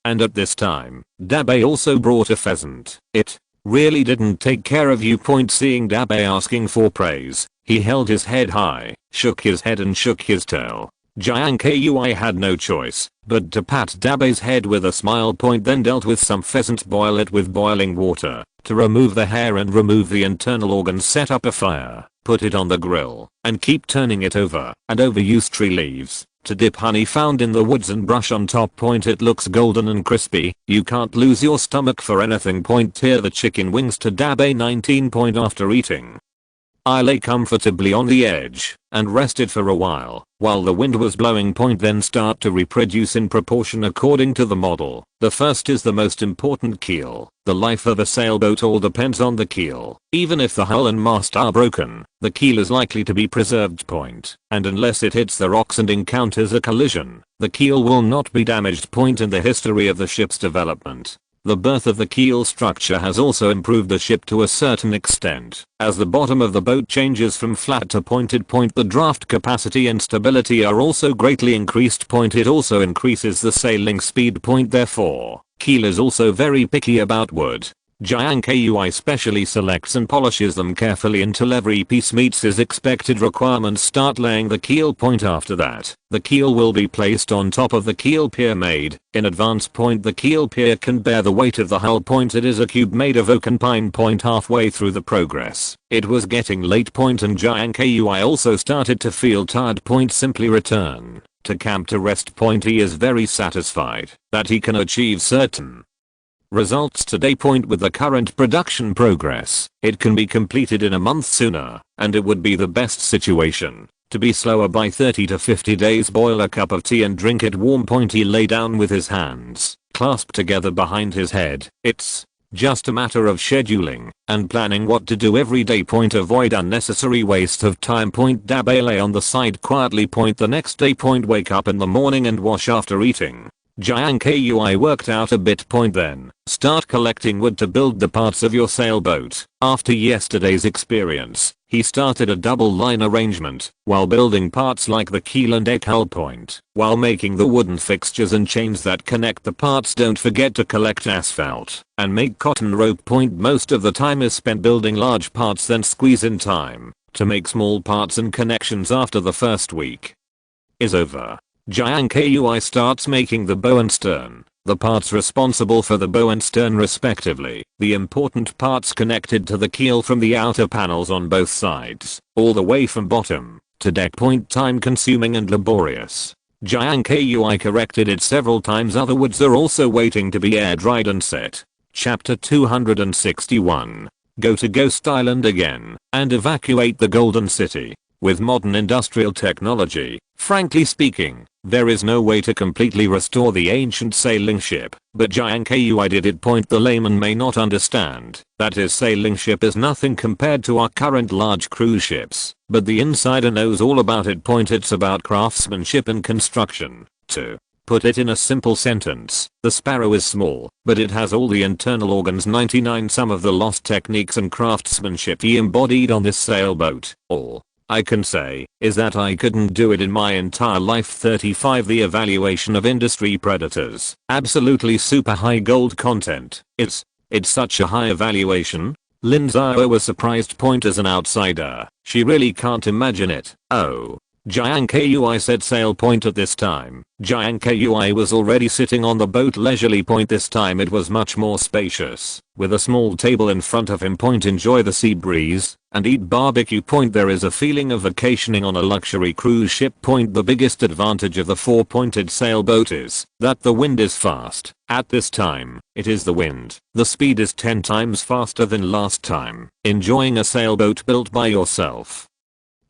And at this time, Dabe also brought a pheasant. It really didn't take care of you. Seeing Dabe asking for praise, he held his head high, shook his head and shook his tail. Jiang Kui had no choice but to pat Dabe's head with a smile. Then dealt with some pheasant. Boil it with boiling water to remove the hair and remove the internal organs. Set up a fire, put it on the grill, and keep turning it over and over. Use tree leaves to dip honey found in the woods and brush on top. It looks golden and crispy. You can't lose your stomach for anything. Tear the chicken wings to Dabe 19. After eating, I lay comfortably on the edge and rested for a while the wind was blowing. Then start to reproduce in proportion according to the model. The first is the most important: keel. The life of a sailboat all depends on the keel. Even if the hull and mast are broken, the keel is likely to be preserved. And unless it hits the rocks and encounters a collision, the keel will not be damaged. In the history of the ship's development, the birth of the keel structure has also improved the ship to a certain extent. As the bottom of the boat changes from flat to pointed, the draft capacity and stability are also greatly increased. It also increases the sailing speed. Therefore, keel is also very picky about wood. Jiang Kui specially selects and polishes them carefully until every piece meets his expected requirements. Start laying the keel. After that, the keel will be placed on top of the keel pier made in advance. The keel pier can bear the weight of the hull. It is a cube made of oak and pine. Halfway through the progress, it was getting late. And Jiang Kui also started to feel tired. Simply return to camp to rest. He is very satisfied that he can achieve certain results today. With the current production progress, it can be completed in a month sooner, and it would be the best situation to be slower by 30 to 50 days. Boil a cup of tea and drink it warm. He lay down with his hands clasped together behind his head. It's just a matter of scheduling and planning what to do every day. Avoid unnecessary waste of time. Dabe lay on the side quietly. The next day. Wake up in the morning and wash after eating. Jiang Kui worked out a bit. Then start collecting wood to build the parts of your sailboat. After yesterday's experience, he started a double line arrangement while building parts like the keel and deck hull. While making the wooden fixtures and chains that connect the parts, don't forget to collect asphalt and make cotton rope. Most of the time is spent building large parts, then squeeze in time to make small parts and connections. After the first week is over, Jiang Kui starts making the bow and stern, the parts responsible for the bow and stern respectively, the important parts connected to the keel from the outer panels on both sides, all the way from bottom to deck. Time consuming and laborious. Jiang Kui corrected it several times. Other woods are also waiting to be air dried and set. Chapter 261. Go to Ghost Island again and evacuate the Golden City. With modern industrial technology, frankly speaking, there is no way to completely restore the ancient sailing ship, but Jiang Kui did it. The layman may not understand that his sailing ship is nothing compared to our current large cruise ships, but the insider knows all about it. It's about craftsmanship and construction. To put it in a simple sentence, the Sparrow is small, but it has all the internal organs. 99 Some of the lost techniques and craftsmanship he embodied on this sailboat. All I can say is that I couldn't do it in my entire life. 35 The evaluation of industry predators. Absolutely super high gold content. It's It's such a high evaluation. Linzao was surprised point as an outsider. She really can't imagine it. Oh. Jiang Kui said sail point at this time. Jiang Kui was already sitting on the boat leisurely point. This time it was much more spacious. With a small table in front of him point enjoy the sea breeze and eat barbecue point. There is a feeling of vacationing on a luxury cruise ship point. The biggest advantage of the 4-pointed sailboat is that the wind is fast. At this time, it is the wind. The speed is 10 times faster than last time. Enjoying a sailboat built by yourself.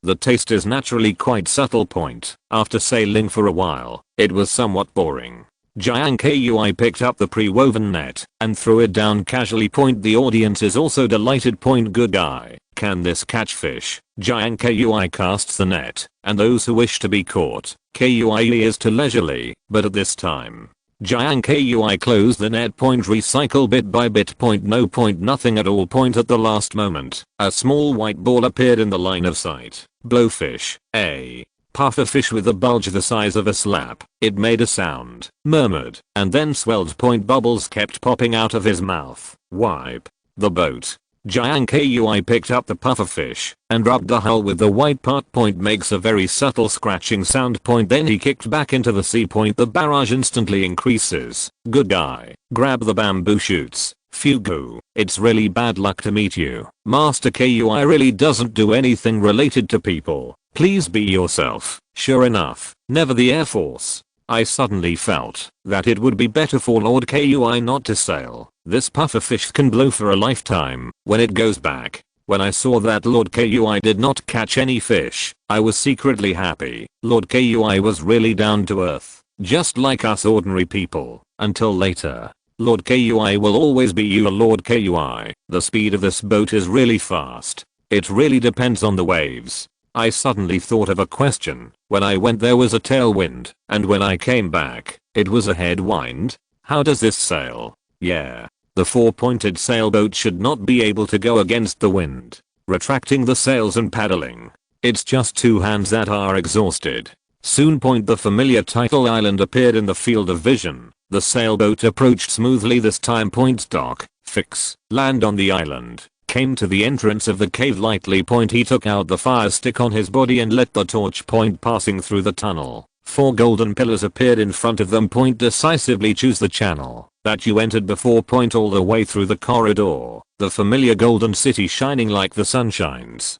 The taste is naturally quite subtle point. After sailing for a while, it was somewhat boring. Jiang Kui picked up the pre-woven net and threw it down casually point. The audience is also delighted point. Good guy. Can this catch fish? Jiang Kui casts the net and those who wish to be caught. Kui is too leisurely, but at this time, Jiang Kui closed the net point. Recycle bit by bit point. No point nothing at all point. At the last moment, a small white ball appeared in the line of sight. Blowfish. A pufferfish with a bulge the size of a slap. It made a sound, murmured, and then swelled point. Bubbles kept popping out of his mouth. Wipe the boat. Jiang Kui picked up the pufferfish and rubbed the hull with the white part point. Makes a very subtle scratching sound point. Then he kicked back into the sea point. The barrage instantly increases. Good guy. Grab the bamboo shoots. Fugu. It's really bad luck to meet you. Master Kui really doesn't do anything related to people. Please be yourself. Sure enough, never the Air Force. I suddenly felt that it would be better for Lord Kui not to sail. This pufferfish can blow for a lifetime when it goes back. When I saw that Lord Kui did not catch any fish, I was secretly happy. Lord Kui was really down to earth, just like us ordinary people, until later. Lord Kui will always be you, Lord Kui. The speed of this boat is really fast. It really depends on the waves. I suddenly thought of a question. When I went there was a tailwind, and when I came back, it was a headwind. How does this sail? Yeah. The 4-pointed sailboat should not be able to go against the wind. Retracting the sails and paddling. It's just two hands that are exhausted. Soon point the familiar title island appeared in the field of vision. The sailboat approached smoothly. This time point dock, fix, land on the island. Came to the entrance of the cave lightly point. He took out the fire stick on his body and let the torch point passing through the tunnel. 4 golden pillars appeared in front of them. Point decisively choose the channel that you entered before point all the way through the corridor. The familiar golden city shining like the sun shines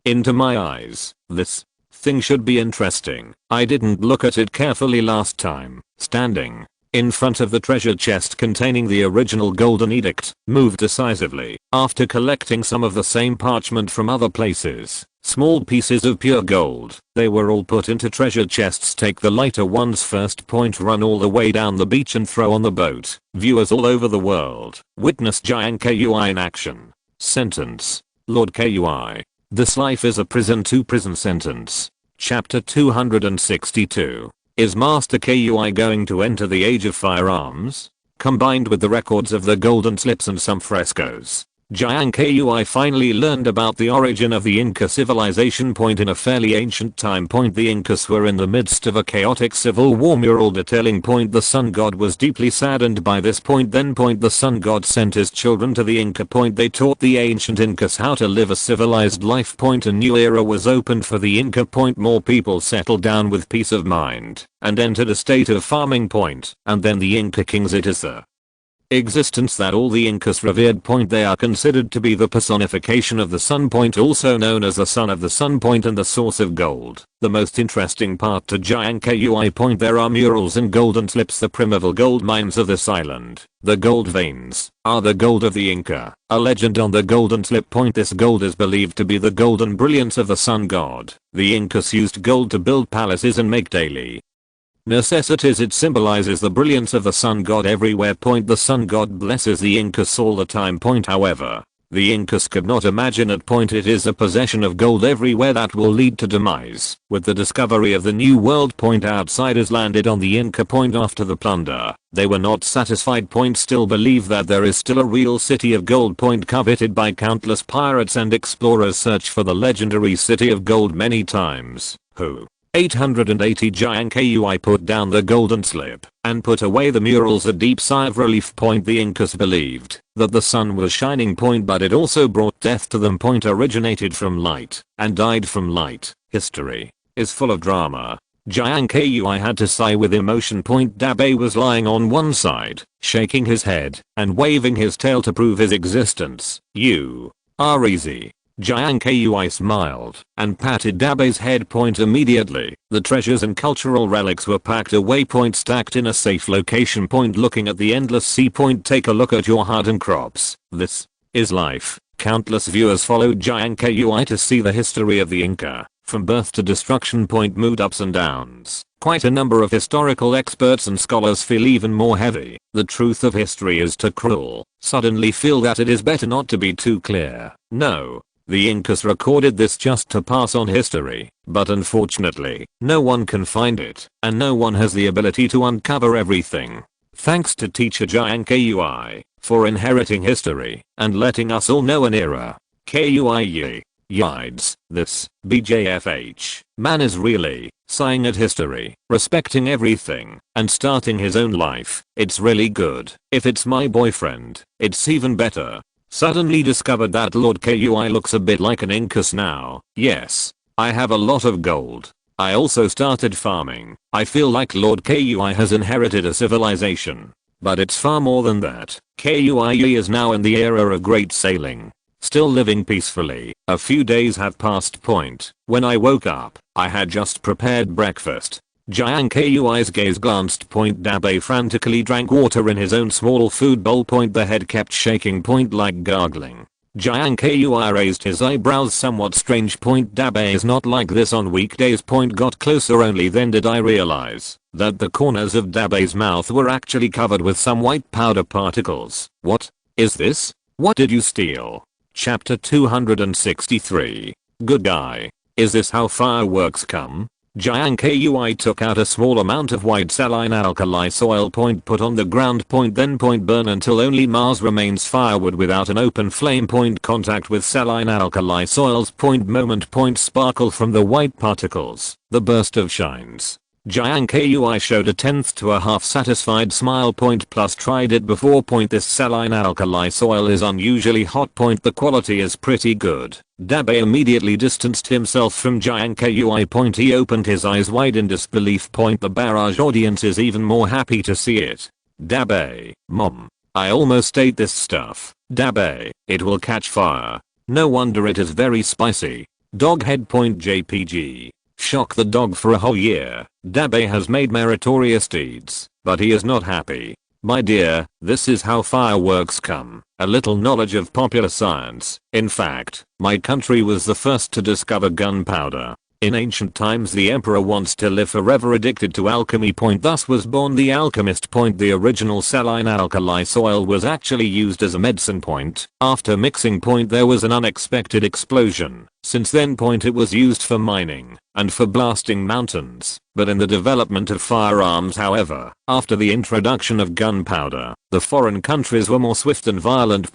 into my eyes. This thing should be interesting. I didn't look at it carefully last time. Standing in front of the treasure chest containing the original golden edict, moved decisively. After collecting some of the same parchment from other places, small pieces of pure gold, they were all put into treasure chests. Take the lighter ones first point. Run all the way down the beach and throw on the boat. Viewers all over the world, witness Jiang Kui in action. Sentence. Lord Kui. This life is a prison to prison sentence. Chapter 262. Is Master Kui going to enter the age of firearms? Combined with the records of the golden slips and some frescoes, Jiang Kui finally learned about the origin of the Inca civilization point in a fairly ancient time point. The Incas were in the midst of a chaotic civil war. Mural detailing point. The sun god was deeply saddened by this point. Then point the sun god sent his children to the Inca point. They taught the ancient Incas how to live a civilized life point. A new era was opened for the Inca point. More people settled down with peace of mind and entered a state of farming point. And then the Inca kings. It is the existence that all the Incas revered point. They are considered to be the personification of the sun point, also known as the son of the sun point and the source of gold. The most interesting part to Jiang Kui point. There are murals and golden slips. The primeval gold mines of this island, the gold veins, are the gold of the Inca. A legend on the golden slip point. This gold is believed to be the golden brilliance of the sun god. The Incas used gold to build palaces and make daily necessities. It symbolizes the brilliance of the sun god everywhere point. The sun god blesses the Incas all the time point. However, the Incas could not imagine at point it is a possession of gold everywhere that will lead to demise. With the discovery of the new world point, outsiders landed on the Inca point after the plunder. They were not satisfied point. Still believe that there is still a real city of gold point coveted by countless pirates and explorers. Search for the legendary city of gold many times. Who 880 Jiang Kui put down the golden slip and put away the murals. A deep sigh of relief. The Incas believed that the sun was shining. But it also brought death to them. Originated from light and died from light. History is full of drama. Jiang Kui had to sigh with emotion. Dabe was lying on one side, shaking his head and waving his tail to prove his existence. You are easy. Jiang Kui smiled and patted Dabe's head. Immediately, the treasures and cultural relics were packed away. Stacked in a safe location. Looking at the endless sea. Take a look at your hut and crops. This is life. Countless viewers followed Jiang Kui to see the history of the Inca, from birth to destruction. Mood ups and downs. Quite a number of historical experts and scholars feel even more heavy. The truth of history is too cruel. Suddenly feel that it is better not to be too clear. No. The Incas recorded this just to pass on history, but unfortunately, no one can find it, and no one has the ability to uncover everything. Thanks to teacher Jiang Kui for inheriting history and letting us all know an era. Kui Yides, this BJFH man is really sighing at history, respecting everything, and starting his own life. It's really good. If it's my boyfriend, it's even better. Suddenly discovered that Lord Kui looks a bit like an Incas now. Yes, I have a lot of gold. I also started farming. I feel like Lord Kui has inherited a civilization. But it's far more than that. Kui is now in the era of great sailing. Still living peacefully. A few days have passed. When I woke up, I had just prepared breakfast. Jiang Kui's gaze glanced. Dabe frantically drank water in his own small food bowl. The head kept shaking. Like gargling. Jiang Kui raised his eyebrows somewhat strange. Dabe is not like this on weekdays. Got closer. Only then did I realize that the corners of Dabe's mouth were actually covered with some white powder particles. What is this? What did you steal? Chapter 263. Good guy. Is this how fireworks come? Jiang Kui took out a small amount of white saline alkali soil. Put on the ground. Then burn until only Mars remains. Firewood without an open flame. Contact with saline alkali soils. Moment. Sparkle from the white particles. The burst of shines. Jiang Kui showed a tenth to a half satisfied smile. Plus tried it before. This saline alkali soil is unusually hot. The quality is pretty good. Dabe immediately distanced himself from Jiang Kui. He opened his eyes wide in disbelief. The barrage audience is even more happy to see it. Dabe, Mom, I almost ate this stuff. Dabe, it will catch fire. No wonder it is very spicy. Dog head. JPG. Shock the dog for a whole year. Dabe has made meritorious deeds, but he is not happy. My dear, this is how fireworks come. A little knowledge of popular science. In fact, my country was the first to discover gunpowder. In ancient times the emperor wants to live forever addicted to alchemy. Thus was born the alchemist. The original saline alkali soil was actually used as a medicine. After mixing. There was an unexpected explosion. Since then. It was used for mining and for blasting mountains. But in the development of firearms, however, after the introduction of gunpowder, the foreign countries were more swift and violent.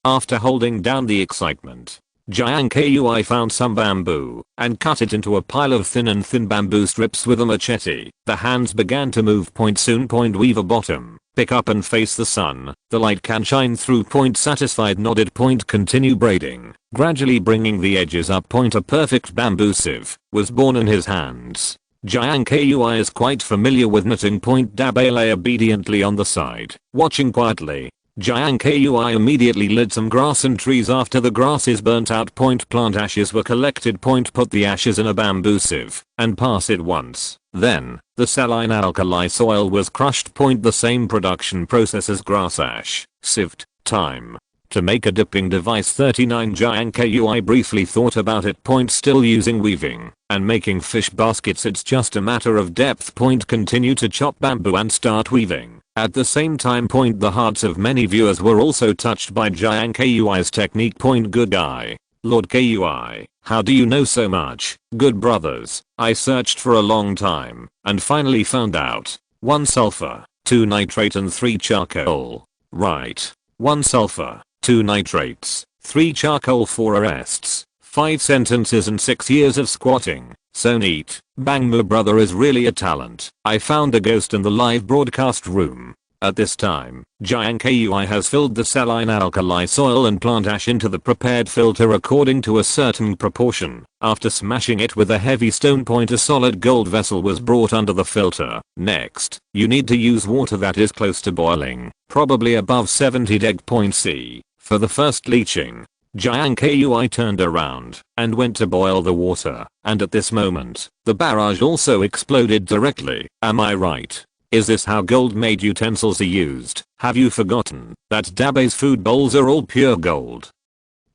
After holding down the excitement, Jiang Kui found some bamboo and cut it into a pile of thin bamboo strips with a machete. The hands began to move. Soon. Weave a bottom, pick up and face the sun. The light can shine through. Satisfied nodded. Continue braiding, gradually bringing the edges up. A perfect bamboo sieve was born in his hands. Jiang Kui is quite familiar with knitting. Dabe lay obediently on the side, watching quietly. Jiang Kui immediately lit some grass and trees. After the grass is burnt out. Plant ashes were collected. Put the ashes in a bamboo sieve and pass it once. Then, the saline alkali soil was crushed. The same production process as grass ash, sieved. Time to make a dipping device. 39. Jiang Kui briefly thought about it. Still using weaving and making fish baskets. It's just a matter of depth. Continue to chop bamboo and start weaving. At the same time. The hearts of many viewers were also touched by Jiang Kui's technique. Good guy. Lord Kui, how do you know so much? Good brothers, I searched for a long time and finally found out. 1 sulfur, 2 nitrate and 3 charcoal. Right. 1 sulfur, 2 nitrates, 3 charcoal, 4 arrests, 5 sentences and 6 years of squatting. So neat. Bang, my brother is really a talent. I found a ghost in the live broadcast room. At this time, Jiang Kui has filled the saline alkali soil and plant ash into the prepared filter according to a certain proportion. After smashing it with a heavy stone point, a solid gold vessel was brought under the filter. Next, you need to use water that is close to boiling, probably above 70 deg.C. For the first leaching. Jiang Kui turned around and went to boil the water, and at this moment, the barrage also exploded directly. Am I right? Is this how gold made utensils are used? Have you forgotten that Dabe's food bowls are all pure gold?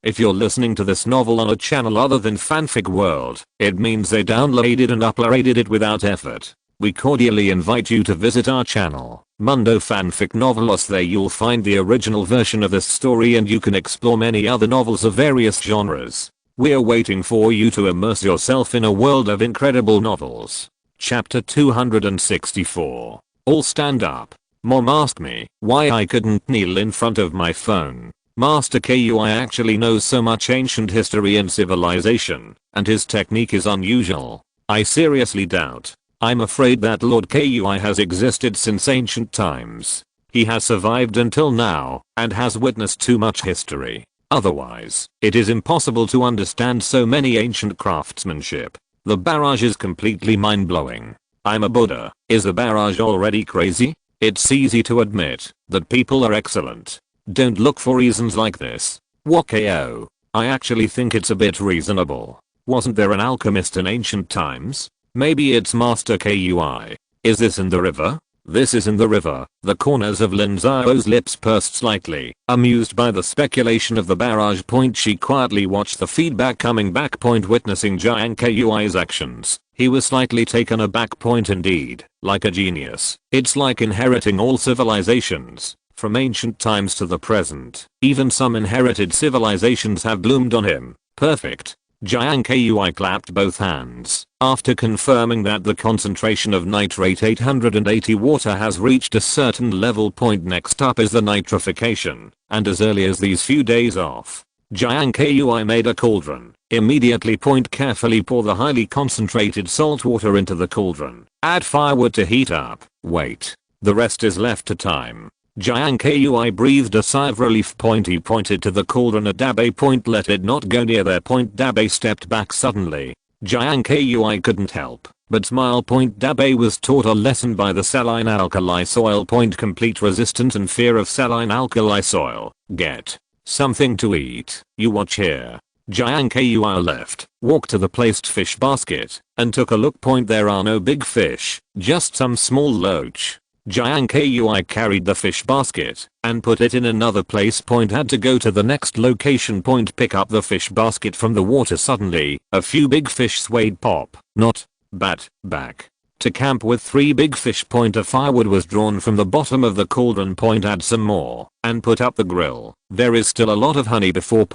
If you're listening to this novel on a channel other than Fanfic World, it means they downloaded and uploaded it without effort. We cordially invite you to visit our channel, Mundo Fanfic Novelos. There you'll find the original version of this story and you can explore many other novels of various genres. We're waiting for you to immerse yourself in a world of incredible novels. Chapter 264. All stand up. Mom asked me why I couldn't kneel in front of my phone. Master Kui actually knows so much ancient history and civilization, and his technique is unusual. I seriously doubt. I'm afraid that Lord Kui has existed since ancient times. He has survived until now, and has witnessed too much history. Otherwise, it is impossible to understand so many ancient craftsmanship. The barrage is completely mind-blowing. I'm a Buddha. Is the barrage already crazy? It's easy to admit that people are excellent. Don't look for reasons like this. Wakao. I actually think it's a bit reasonable. Wasn't there an alchemist in ancient times? Maybe it's Master Kui. Is this in the river? This is in the river. The corners of Lin Xiao's lips pursed slightly. Amused by the speculation of the barrage point, she quietly watched the feedback coming back point, witnessing Jiang Kui's actions. He was slightly taken aback point indeed. Like a genius. It's like inheriting all civilizations. From ancient times to the present. Even some inherited civilizations have bloomed on him. Perfect. Jiang Kui clapped both hands. After confirming that the concentration of nitrate 880 water has reached a certain level point, next up is the nitrification. And as early as these few days off, Jiang Kui made a cauldron. Immediately point carefully pour the highly concentrated salt water into the cauldron. Add firewood to heat up. Wait. The rest is left to time. Jiang Kui breathed a sigh of relief. He pointed to the cauldron at Dabe point. Let it not go near their point. Dabe stepped back suddenly. Jiang Kui couldn't help but smile. Dabe was taught a lesson by the saline alkali soil. Complete resistance and fear of saline alkali soil. Get something to eat. You watch here. Jiang Kui left, walked to the placed fish basket, and took a look. There are no big fish, just some small loach. Jiang Kui carried the fish basket and put it in another place. Had to go to the next location. Pick up the fish basket from the water. Suddenly, a few big fish swayed back to camp with 3 big fish. A firewood was drawn from the bottom of the cauldron. Add some more and put up the grill. There is still a lot of honey before .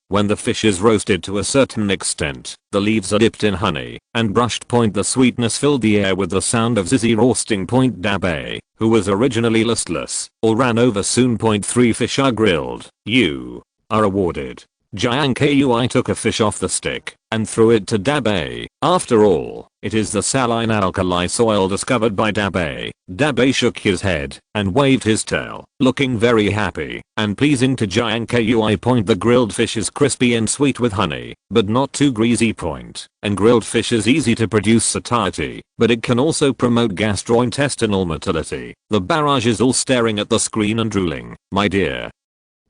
When the fish is roasted to a certain extent, the leaves are dipped in honey and brushed. The sweetness filled the air with the sound of zizzy roasting. Dabe, who was originally listless, all ran over soon. 3 fish are grilled. You are awarded. Jiang Kui took a fish off the stick and threw it to Dabe. After all, it is the saline alkali soil discovered by Dabe. Dabe shook his head and waved his tail, looking very happy and pleasing to Jiang Kui. The grilled fish is crispy and sweet with honey, but not too greasy. And grilled fish is easy to produce satiety, but it can also promote gastrointestinal motility. The barrage is all staring at the screen and drooling. My dear,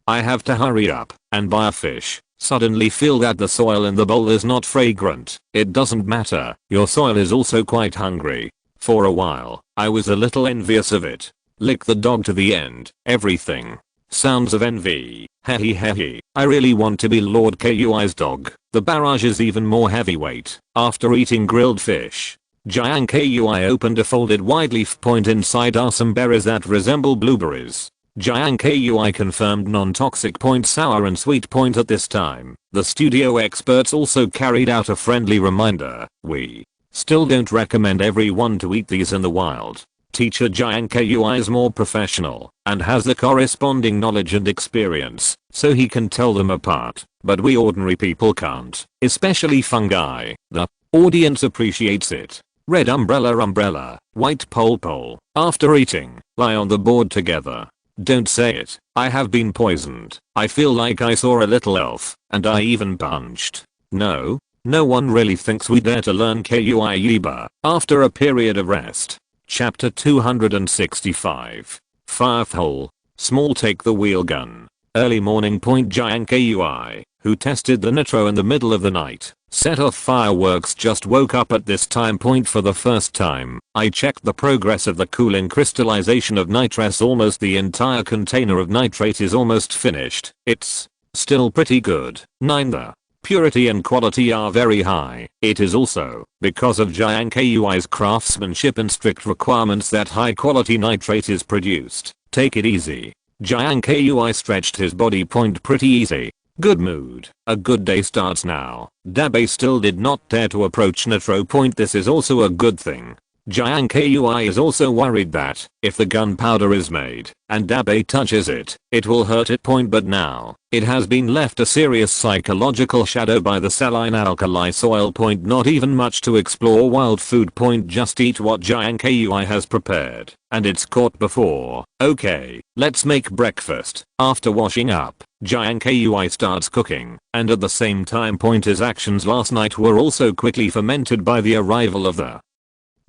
I have to hurry up and buy a fish. Suddenly feel that the soil in the bowl is not fragrant. It doesn't matter. Your soil is also quite hungry. For a while, I was a little envious of it. Lick the dog to the end. Everything. Sounds of envy. Hehe. I really want to be Lord Kui's dog. The barrage is even more heavyweight. After eating grilled fish, Jiang Kui opened a folded wide leaf. Inside are some berries that resemble blueberries. Jiang Kui confirmed non-toxic. Sour and sweet. At this time, the studio experts also carried out a friendly reminder. We still don't recommend everyone to eat these in the wild. Teacher Jiang Kui is more professional and has the corresponding knowledge and experience, so he can tell them apart, but we ordinary people can't, especially fungi. The Audience appreciates it. Red umbrella umbrella, white pole pole. After eating, lie on the board together. Don't say it. I have been poisoned. I feel like I saw a little elf, and I even punched. No. No one really thinks we dare to learn KUI Yiba after a period of rest. Chapter 265. Firehole. Small take the wheel gun. Early morning point. Jiang Kui, who tested the nitro in the middle of the night, set off fireworks, just woke up at this time point for the first time. I checked the progress of the cooling crystallization of nitrous. Almost the entire container of nitrate is almost finished. It's still pretty good. 9. The purity and quality are very high. It is also because of Jiang Kui's craftsmanship and strict requirements that high quality nitrate is produced. Take it easy. Jiang Kui stretched his body point pretty easy. Good mood. A good day starts now. Dabe still did not dare to approach nitro point. This is also a good thing. Jiang Kui is also worried that if the gunpowder is made and Dabe touches it, it will hurt it point, but now it has been left a serious psychological shadow by the saline alkali soil point. Not even much to explore wild food point, just eat what Jiang Kui has prepared, and it's caught before. Okay, let's make breakfast. After washing up, Jiang Kui starts cooking, and at the same time point his actions last night were also quickly fermented by the arrival of the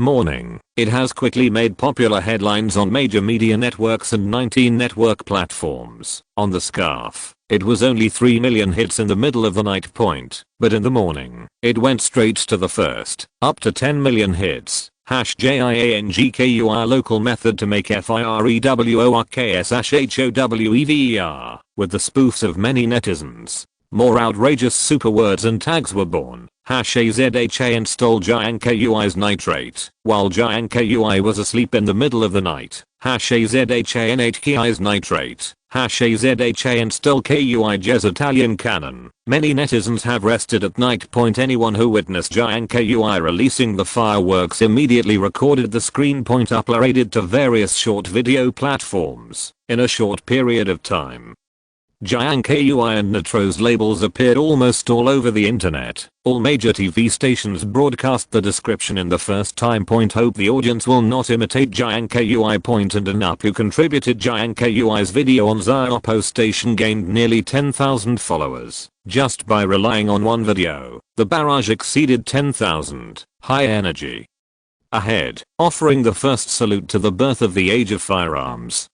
morning. It has quickly made popular headlines on major media networks and 19 network platforms. On the scarf, it was only 3 million hits in the middle of the night point, but in the morning, it went straight to the first, up to 10 million hits. #JIANGKUR local method to make FIREWORKS-HOWEVER. With the spoofs of many netizens, more outrageous super words and tags were born. #AZHA installed Jiang Kui's nitrate while Jiang Kui was asleep in the middle of the night. #AZHA NHKI's nitrate. #AZHA install KUI Jez Italian cannon. Many netizens have rested at night point. Anyone who witnessed Jiang Kui releasing the fireworks immediately recorded the screen point, uploaded to various short video platforms in a short period of time. Jiang Kui and Nitro's labels appeared almost all over the internet. All major TV stations broadcast the description in the first time point. Hope the audience will not imitate Jiang Kui point. And Anup, who contributed Jiang Kui's video on SYNOPSIS station, gained nearly 10,000 followers just by relying on one video. The barrage exceeded 10,000. High energy ahead, offering the first salute to the birth of the age of firearms.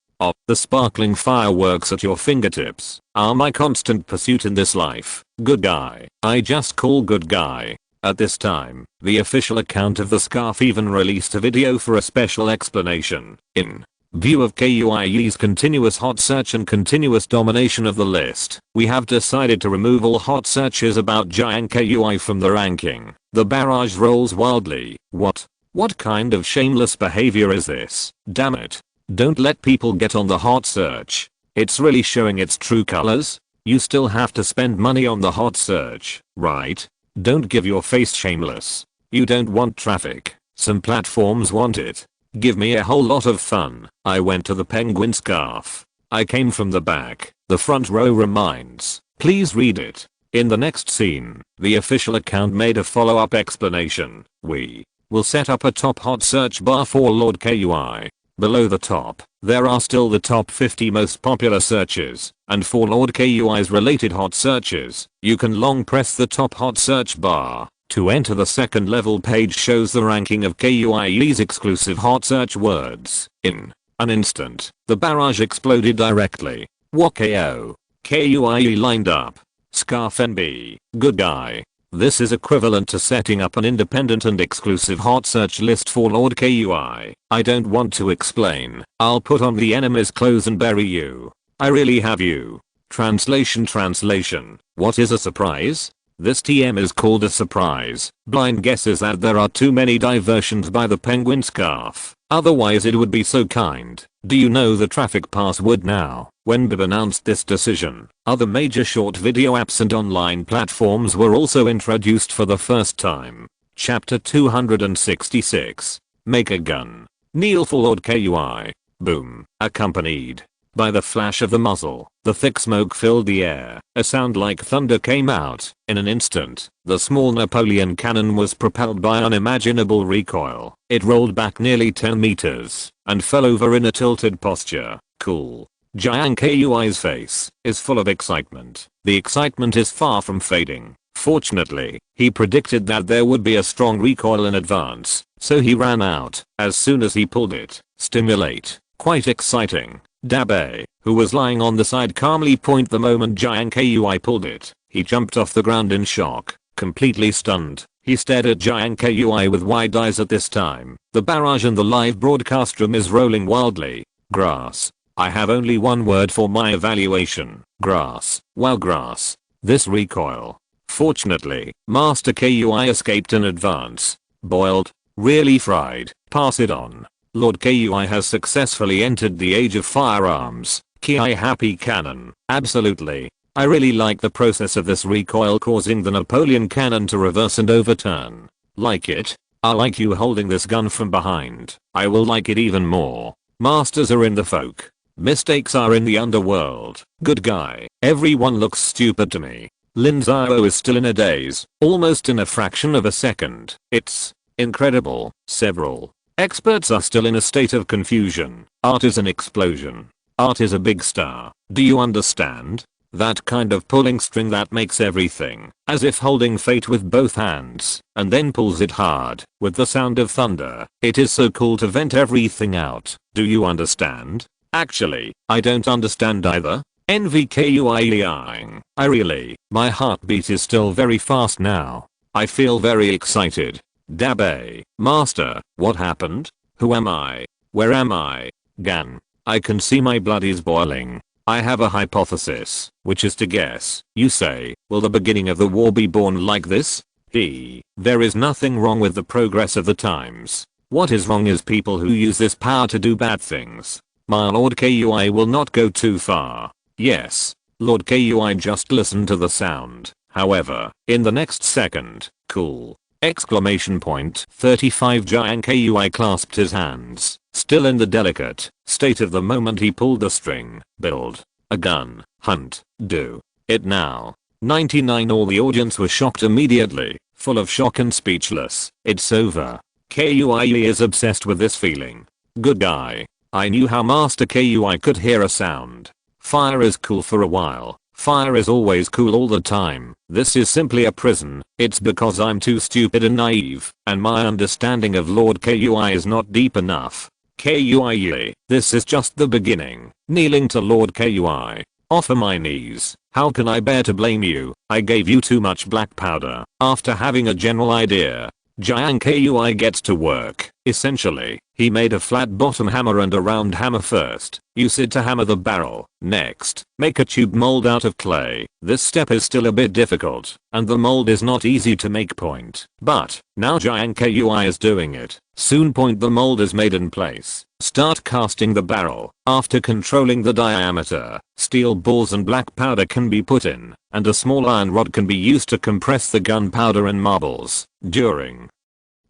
The sparkling fireworks at your fingertips are my constant pursuit in this life. Good guy. I just call good guy. At this time, the official account of the scarf even released a video for a special explanation. In view of KUIE's continuous hot search and continuous domination of the list, we have decided to remove all hot searches about Jiang Kui from the ranking. The barrage rolls wildly. What kind of shameless behavior is this? Damn it. Don't let people get on the hot search. It's really showing its true colors. You still have to spend money on the hot search, right? Don't give your face shameless. You don't want traffic. Some platforms want it. Give me a whole lot of fun. I went to the penguin scarf. I came from the back. The front row reminds. Please read it. In the next scene, the official account made a follow-up explanation. We will set up a top hot search bar for Lord Kui. Below the top, there are still the top 50 most popular searches, and for Lord Kui's related hot searches, you can long press the top hot search bar to enter. The second level page shows the ranking of KUIE's exclusive hot search words. In an instant, the barrage exploded directly. Wakao. KUIE lined up. Scarf NB. Good guy. This is equivalent to setting up an independent and exclusive hot search list for Lord Kui. I don't want to explain. I'll put on the enemy's clothes and bury you. I really have you. Translation. What is a surprise? This TM is called a surprise. Blind guess is that there are too many diversions by the penguin scarf. Otherwise it would be so kind. Do you know the traffic password now? When Bib announced this decision, other major short video apps and online platforms were also introduced for the first time. Chapter 266. Make a gun. Kneel for Lord Kui. Boom. Accompanied By the flash of the muzzle, the thick smoke filled the air. A sound like thunder came out. In an instant, the small Napoleon cannon was propelled by unimaginable recoil. It rolled back nearly 10 meters and fell over in a tilted posture. Cool. Jiang Kui's face is full of excitement. The excitement is far from fading. Fortunately, he predicted that there would be a strong recoil in advance, so he ran out as soon as he pulled it. Stimulate. Quite exciting. Dabe, who was lying on the side, calmly point the moment Jiang Kui pulled it. He jumped off the ground in shock, completely stunned. He stared at Jiang Kui with wide eyes at this time. The barrage in the live broadcast room is rolling wildly. Grass. I have only one word for my evaluation. Grass. Wow, grass. This recoil. Fortunately, Master Kui escaped in advance. Boiled. Really fried. Pass it on. Lord Kui has successfully entered the age of firearms. Ki happy cannon. Absolutely. I really like the process of this recoil causing the Napoleon cannon to reverse and overturn. Like it? I like you holding this gun from behind. I will like it even more. Masters are in the folk. Mistakes are in the underworld. Good guy. Everyone looks stupid to me. Lin Xiao is still in a daze, almost in a fraction of a second. It's incredible. Several experts are still in a state of confusion. Art is an explosion. Art is a big star. Do you understand? That kind of pulling string that makes everything, as if holding fate with both hands, and then pulls it hard, with the sound of thunder. It is so cool to vent everything out. Do you understand? Actually, I don't understand either. NVKUIing. My heartbeat is still very fast now. I feel very excited. Dabe, Master, what happened? Who am I? Where am I? Gan. I can see my blood is boiling. I have a hypothesis, which is to guess. You say, will the beginning of the war be born like this? There is nothing wrong with the progress of the times. What is wrong is people who use this power to do bad things. My Lord Kui will not go too far. Yes, Lord Kui just listen to the sound. However, in the next second, cool. Exclamation point 35 Jiang Kui clasped his hands, still in the delicate state of the moment he pulled the string. Build a gun. Hunt. Do it now. 99 All the audience was shocked immediately, full of shock and speechless. It's over. Kui is obsessed with this feeling. Good guy. I knew how Master Kui could hear a sound. Fire is cool for a while. Fire is always cool all the time. This is simply a prison. It's because I'm too stupid and naive, and my understanding of Lord Kui is not deep enough. Kui, this is just the beginning. Kneeling to Lord Kui. Offer my knees. How can I bear to blame you? I gave you too much black powder. After having a general idea, Jiang Kui gets to work. Essentially, he made a flat bottom hammer and a round hammer first. Use it to hammer the barrel. Next, make a tube mold out of clay. This step is still a bit difficult, and the mold is not easy to make point. But, now Jiang Kui is doing it. Soon point the mold is made in place. Start casting the barrel. After controlling the diameter, steel balls and black powder can be put in, and a small iron rod can be used to compress the gunpowder and marbles. During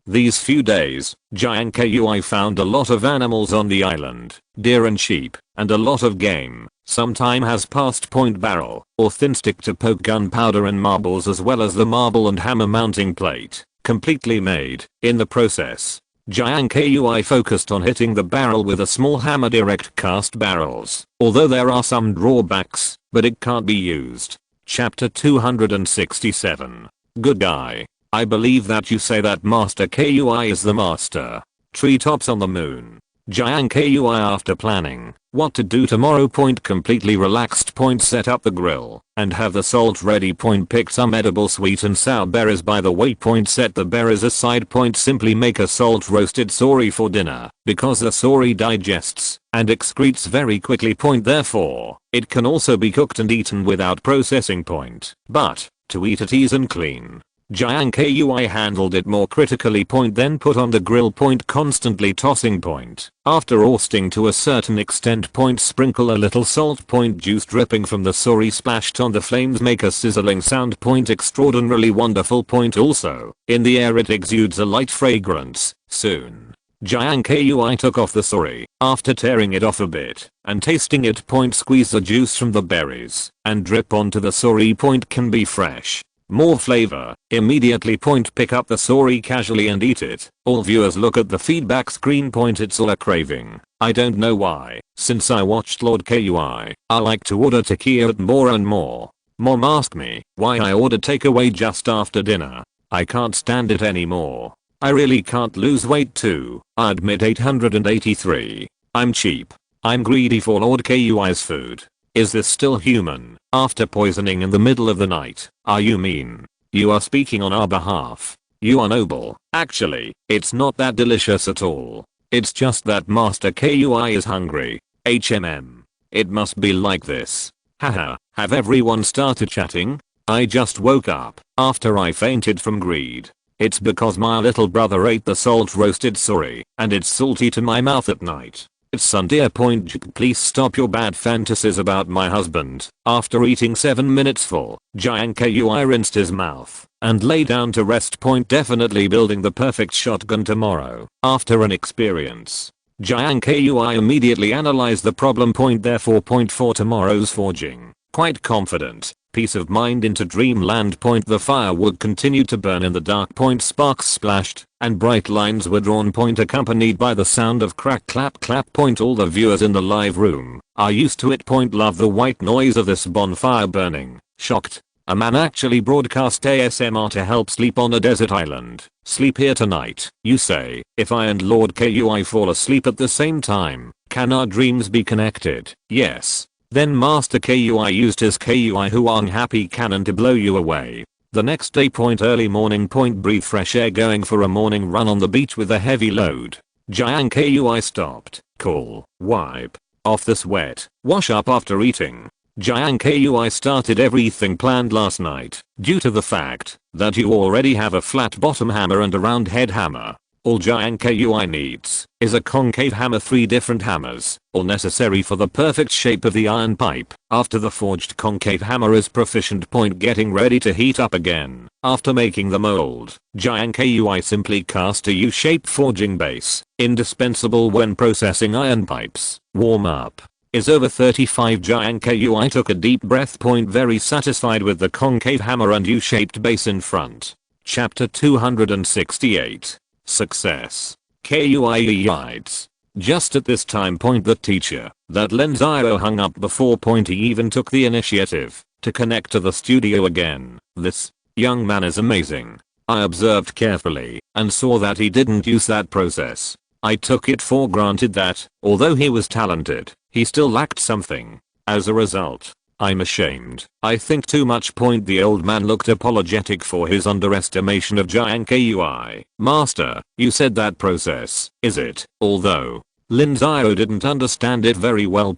these few days, Jiang Kui found a lot of animals on the island, deer and sheep, and a lot of game. Some time has passed. Point barrel, or thin stick to poke gunpowder and marbles, as well as the marble and hammer mounting plate, completely made. In the process, Jiang Kui focused on hitting the barrel with a small hammer. Direct cast barrels, although there are some drawbacks, but it can't be used. Chapter 267. Good guy. I believe that you say that Master Kui is the master. Treetops on the moon. Jiang Kui after planning what to do tomorrow. Point completely relaxed. Point set up the grill and have the salt ready. Point pick some edible sweet and sour berries. By the way, point set the berries aside. Point simply make a salt roasted sori for dinner because the sori digests and excretes very quickly. Point therefore, it can also be cooked and eaten without processing. Point, but to eat it ease and clean. Jiang Kui handled it more critically. Point then put on the grill. Point constantly tossing. Point after roasting to a certain extent. Point sprinkle a little salt. Point juice dripping from the sori splashed on the flames make a sizzling sound. Point extraordinarily wonderful. Point also in the air it exudes a light fragrance. Soon Jiang Kui took off the sori, after tearing it off a bit, and tasting it. Squeeze the juice from the berries, and drip onto the sori. Can be fresh. More flavor. Immediately. Pick up the sori casually and eat it. All viewers look at the feedback screen. It's all a craving. I don't know why. Since I watched Lord Kui, I like to order takeaway more and more. Mom asked me why I ordered takeaway just after dinner. I can't stand it anymore. I really can't lose weight too. I admit 883. I'm cheap. I'm greedy for Lord Kui's food. Is this still human? After poisoning in the middle of the night, are you mean? You are speaking on our behalf. You are noble. Actually, it's not that delicious at all. It's just that Master Kui is hungry. It must be like this. Haha, have everyone started chatting? I just woke up after I fainted from greed. It's because my little brother ate the salt roasted sori, and it's salty to my mouth at night. It's Sunday. Please stop your bad fantasies about my husband. After eating 7 minutes full, Jiang Kui rinsed his mouth and lay down to rest. Definitely building the perfect shotgun tomorrow. After an experience, Jiang Kui immediately analyzed the problem. Therefore. For tomorrow's forging, quite confident. Peace of mind into dreamland. The fire would continue to burn in the dark. Sparks splashed and bright lines were drawn. Accompanied by the sound of crack clap clap. All the viewers in the live room are used to it. Love the white noise of this bonfire burning. Shocked. A man actually broadcast ASMR to help sleep on a desert island. Sleep here tonight, you say. If I and Lord Kui fall asleep at the same time, can our dreams be connected? Yes. Then Master Kui used his Kui Huang happy cannon to blow you away. The next day. Early morning. Breathe fresh air going for a morning run on the beach with a heavy load. Jiang Kui stopped. Cool. Wipe off the sweat. Wash up after eating. Jiang Kui started everything planned last night. Due to the fact that you already have a flat bottom hammer and a round head hammer, all Jiang Kui needs is a concave hammer. 3 different hammers, all necessary for the perfect shape of the iron pipe. After the forged concave hammer is proficient. Getting ready to heat up again. After making the mold, Jiang Kui simply cast a U-shaped forging base, indispensable when processing iron pipes. Warm up is over 35. Jiang Kui took a deep breath. Very satisfied with the concave hammer and U-shaped base in front. Chapter 268. Success. Kui hides. Just at this time. The teacher that Lin Zio hung up before. He even took the initiative to connect to the studio again. This young man is amazing. I observed carefully and saw that he didn't use that process. I took it for granted that, although he was talented, he still lacked something. As a result, I'm ashamed. I think too much. The old man looked apologetic for his underestimation of Jiang Kui. Master, you said that process, is it? Although Lin Zio didn't understand it very well.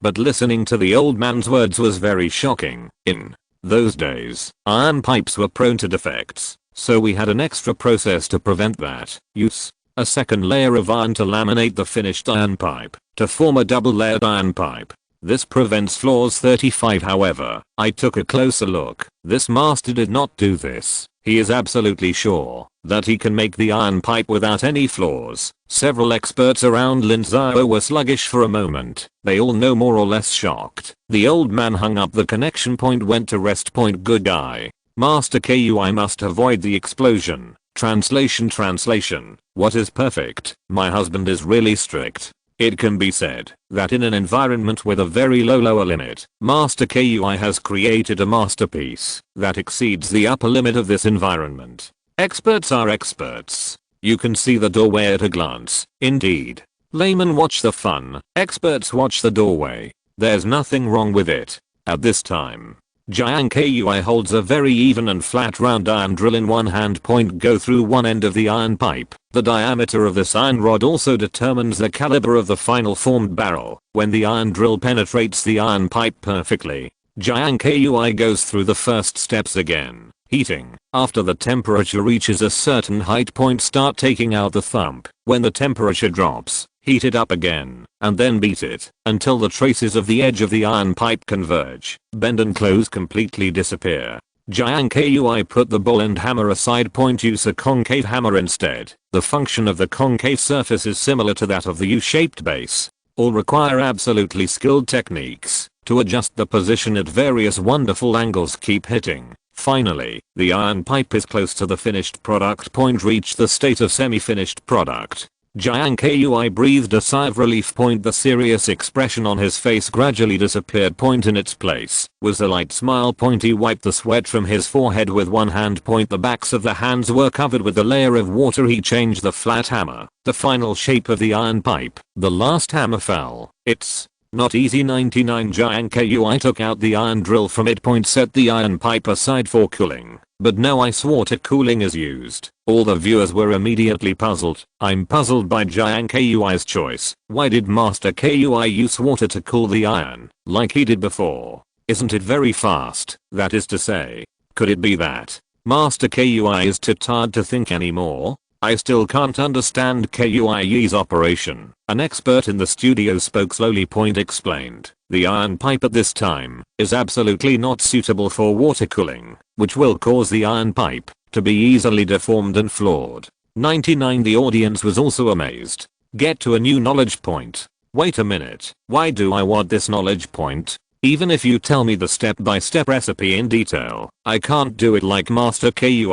But listening to the old man's words was very shocking. In those days, iron pipes were prone to defects, so we had an extra process to prevent that. Use a second layer of iron to laminate the finished iron pipe to form a double-layered iron pipe. This prevents flaws. 35. However, I took a closer look. This master did not do this. He is absolutely sure that he can make the iron pipe without any flaws. Several experts around Lin Zio were sluggish for a moment. They all know more or less shocked. The old man hung up the connection. Went to rest. Good guy. Master Kui must avoid the explosion. Translation. What is perfect? My husband is really strict. It can be said that in an environment with a very low lower limit, Master Kui has created a masterpiece that exceeds the upper limit of this environment. Experts are experts. You can see the doorway at a glance. Indeed. Laymen watch the fun. Experts watch the doorway. There's nothing wrong with it. At this time, Jiang Kui holds a very even and flat round iron drill in one hand. Go through one end of the iron pipe. The diameter of this iron rod also determines the caliber of the final formed barrel. When the iron drill penetrates the iron pipe perfectly, Jiang Kui goes through the first steps again. Heating. After the temperature reaches a certain height. Start taking out the thump. When the temperature drops, heat it up again, and then beat it until the traces of the edge of the iron pipe converge, bend and close completely disappear. Jiang Kui put the ball and hammer aside. Use a concave hammer instead. The function of the concave surface is similar to that of the U-shaped base. All require absolutely skilled techniques to adjust the position at various wonderful angles. Keep hitting. Finally, the iron pipe is close to the finished product. Reach the state of semi-finished product. Jiang Kui breathed a sigh of relief. The serious expression on his face gradually disappeared. In its place was a light smile. He wiped the sweat from his forehead with one hand. The backs of the hands were covered with a layer of water. He changed the flat hammer, the final shape of the iron pipe. The last hammer fell. It's not easy. 99. Jiang Kui took out the iron drill from it. Set the iron pipe aside for cooling, but no ice water cooling is used. All the viewers were immediately puzzled. I'm puzzled by Jiang Kui's choice. Why did Master Kui use water to cool the iron, like he did before? Isn't it very fast? That is to say, could it be that Master Kui is too tired to think anymore? I still can't understand Kui's operation. An expert in the studio spoke slowly. Explained, the iron pipe at this time is absolutely not suitable for water cooling, which will cause the iron pipe to be easily deformed and flawed. 99. The audience was also amazed. Get to a new knowledge point. Wait a minute, why do I want this knowledge point? Even if you tell me the step-by-step recipe in detail, I can't do it like Master Kui.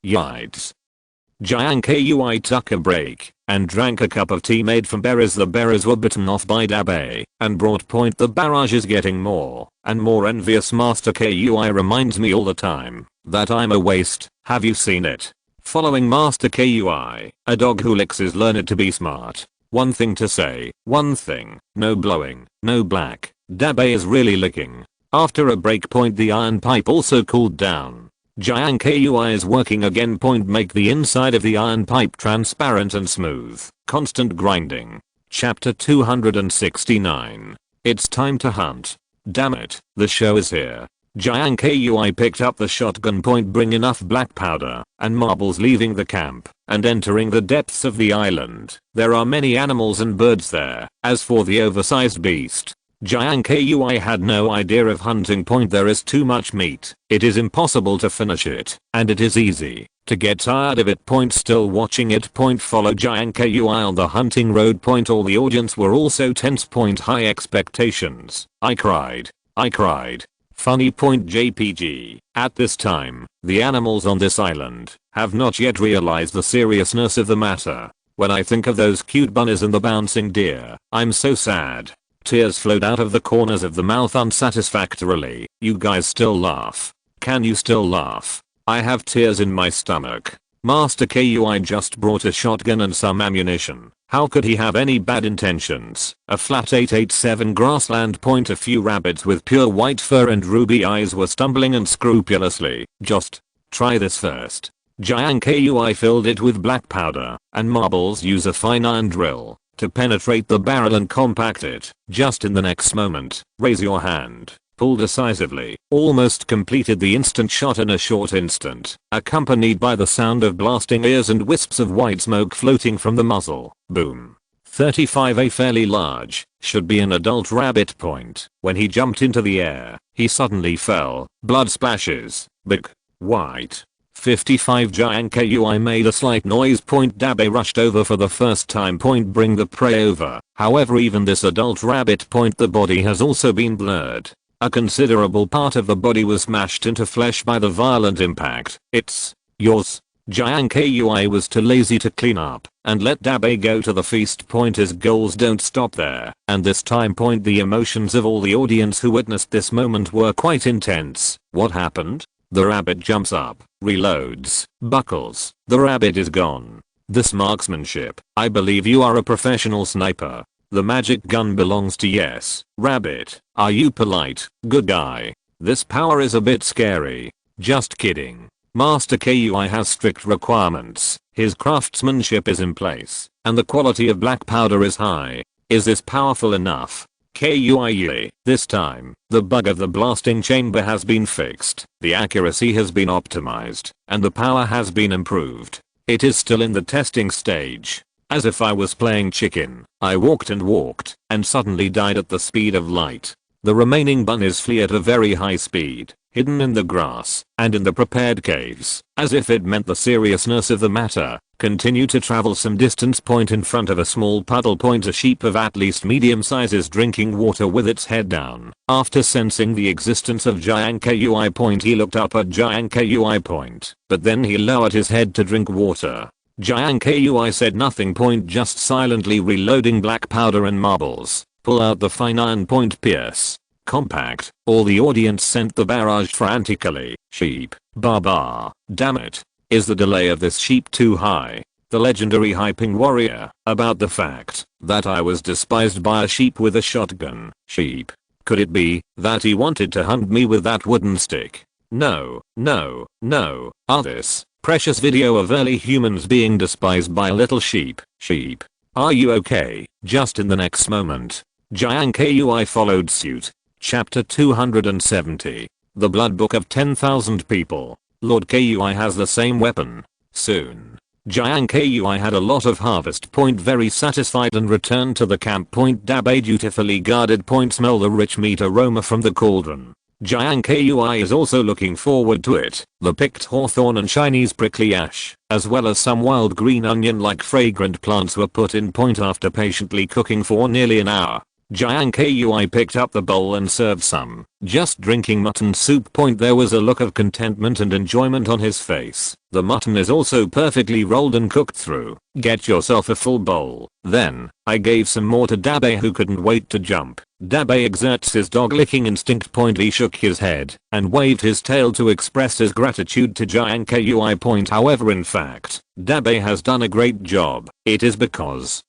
Yides. Jiang Kui took a break and drank a cup of tea made from berries. The berries were bitten off by Dabe and brought. The barrage is getting more and more envious. Master Kui reminds me all the time that I'm a waste. Have you seen it? Following Master Kui, a dog who licks is learned to be smart. One thing to say, one thing, no blowing, no black. Dabe is really licking. After a break. The iron pipe also cooled down. Jiang Kui is working again. Make the inside of the iron pipe transparent and smooth. Constant grinding. Chapter 269. It's time to hunt. Damn it, the show is here. Jiang Kui picked up the shotgun. Bring enough black powder and marbles. Leaving the camp and entering the depths of the island. There are many animals and birds there. As for the oversized beast, Jiang Kui had no idea of hunting. There is too much meat. It is impossible to finish it, and it is easy to get tired of it. Still watching it. Follow Jiang Kui on the hunting road. All the audience were also tense. High expectations. I cried. Funny. JPG. At this time, the animals on this island have not yet realized the seriousness of the matter. When I think of those cute bunnies and the bouncing deer, I'm so sad. Tears flowed out of the corners of the mouth unsatisfactorily. You guys still laugh? Can you still laugh? I have tears in my stomach. Master Kui just brought a shotgun and some ammunition. How could he have any bad intentions? A flat 887 grassland. A few rabbits with pure white fur and ruby eyes were stumbling unscrupulously. Just try this first. Jiang Kui filled it with black powder and marbles. Use a fine iron drill to penetrate the barrel and compact it. Just in the next moment, raise your hand. Pull decisively. Almost completed the instant shot in a short instant, accompanied by the sound of blasting ears and wisps of white smoke floating from the muzzle. Boom. 35. A fairly large, should be an adult rabbit. When he jumped into the air, he suddenly fell. Blood splashes. Big. White. 55. Jiang Kui made a slight noise. Dabe rushed over for the first time. Bring the prey over. However, even this adult rabbit. The body has also been blurred. A considerable part of the body was smashed into flesh by the violent impact. It's yours. Jiang Kui was too lazy to clean up and let Dabe go to the feast. His goals don't stop there, and this time. The emotions of all the audience who witnessed this moment were quite intense. What happened? The rabbit jumps up, reloads, buckles. The rabbit is gone. This marksmanship. I believe you are a professional sniper. The magic gun belongs to yes. Rabbit, are you polite? Good guy. This power is a bit scary. Just kidding. Master Kui has strict requirements. His craftsmanship is in place, and the quality of black powder is high. Is this powerful enough? Kui. This time, the bug of the blasting chamber has been fixed. The accuracy has been optimized, and the power has been improved. It is still in the testing stage. As if I was playing chicken, I walked and suddenly died at the speed of light. The remaining bunnies flee at a very high speed, hidden in the grass and in the prepared caves, as if it meant the seriousness of the matter. Continue to travel some distance. In front of a small puddle. A sheep of at least medium size is drinking water with its head down. After sensing the existence of Jiang Kui. He looked up at Jiang Kui. But then he lowered his head to drink water. Jiang Kui said nothing. Just silently reloading black powder and marbles. Pull out the fine iron. Pierce. Compact. All the audience sent the barrage frantically. Sheep. Baba. Damn it. Is the delay of this sheep too high? The legendary hyping warrior about the fact that I was despised by a sheep with a shotgun. Sheep. Could it be that he wanted to hunt me with that wooden stick? No. This precious video of early humans being despised by little sheep. Sheep. Are you okay? Just in the next moment, Jiang Kui followed suit. Chapter 270. The Blood Book of 10,000 People. Lord Kui has the same weapon. Soon. Jiang Kui had a lot of harvest. Very satisfied and returned to the camp. Dab a dutifully guarded. Smell the rich meat aroma from the cauldron. Jiang Kui is also looking forward to it. The picked hawthorn and Chinese prickly ash, as well as some wild green onion like fragrant plants were put in. After patiently cooking for nearly an hour, Jiang Kui picked up the bowl and served some. Just drinking mutton soup. There was a look of contentment and enjoyment on his face. The mutton is also perfectly rolled and cooked through. Get yourself a full bowl. Then, I gave some more to Dabe, who couldn't wait to jump. Dabe exerts his dog licking instinct. He shook his head and waved his tail to express his gratitude to Jiang Kui. However, in fact, Dabe has done a great job. It is because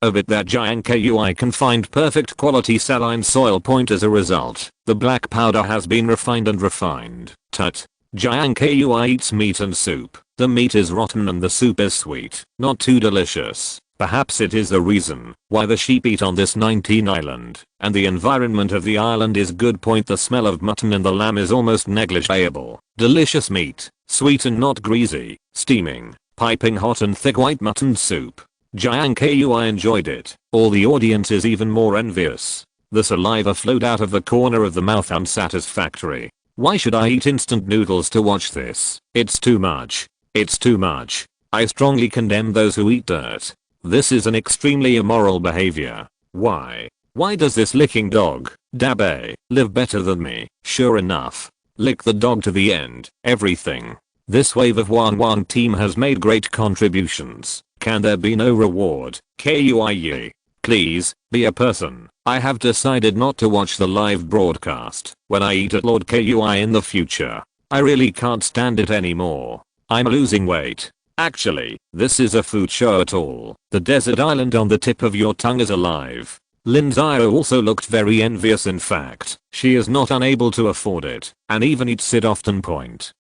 of it that Jiang Kui can find perfect quality saline soil. As a result, the black powder has been refined and refined. Tut. Jiang Kui eats meat and soup. The meat is rotten and the soup is sweet, not too delicious. Perhaps it is the reason why the sheep eat on this 19 island, and the environment of the island is good. The smell of mutton and the lamb is almost negligible. Delicious meat, sweet and not greasy, steaming, piping hot and thick white mutton soup. Jiang Kui enjoyed it. All the audience is even more envious. The saliva flowed out of the corner of the mouth unsatisfactory. Why should I eat instant noodles to watch this? It's too much. It's too much. I strongly condemn those who eat dirt. This is an extremely immoral behavior. Why? Why does this licking dog, Dabe, live better than me? Sure enough. Lick the dog to the end. Everything. This wave of Wan team has made great contributions. Can there be no reward? Kui. Please, be a person. I have decided not to watch the live broadcast when I eat at Lord Kui in the future. I really can't stand it anymore. I'm losing weight. Actually, this is a food show at all. The desert island on the tip of your tongue is alive. Lin Zio also looked very envious. In fact, she is not unable to afford it and even eats it often.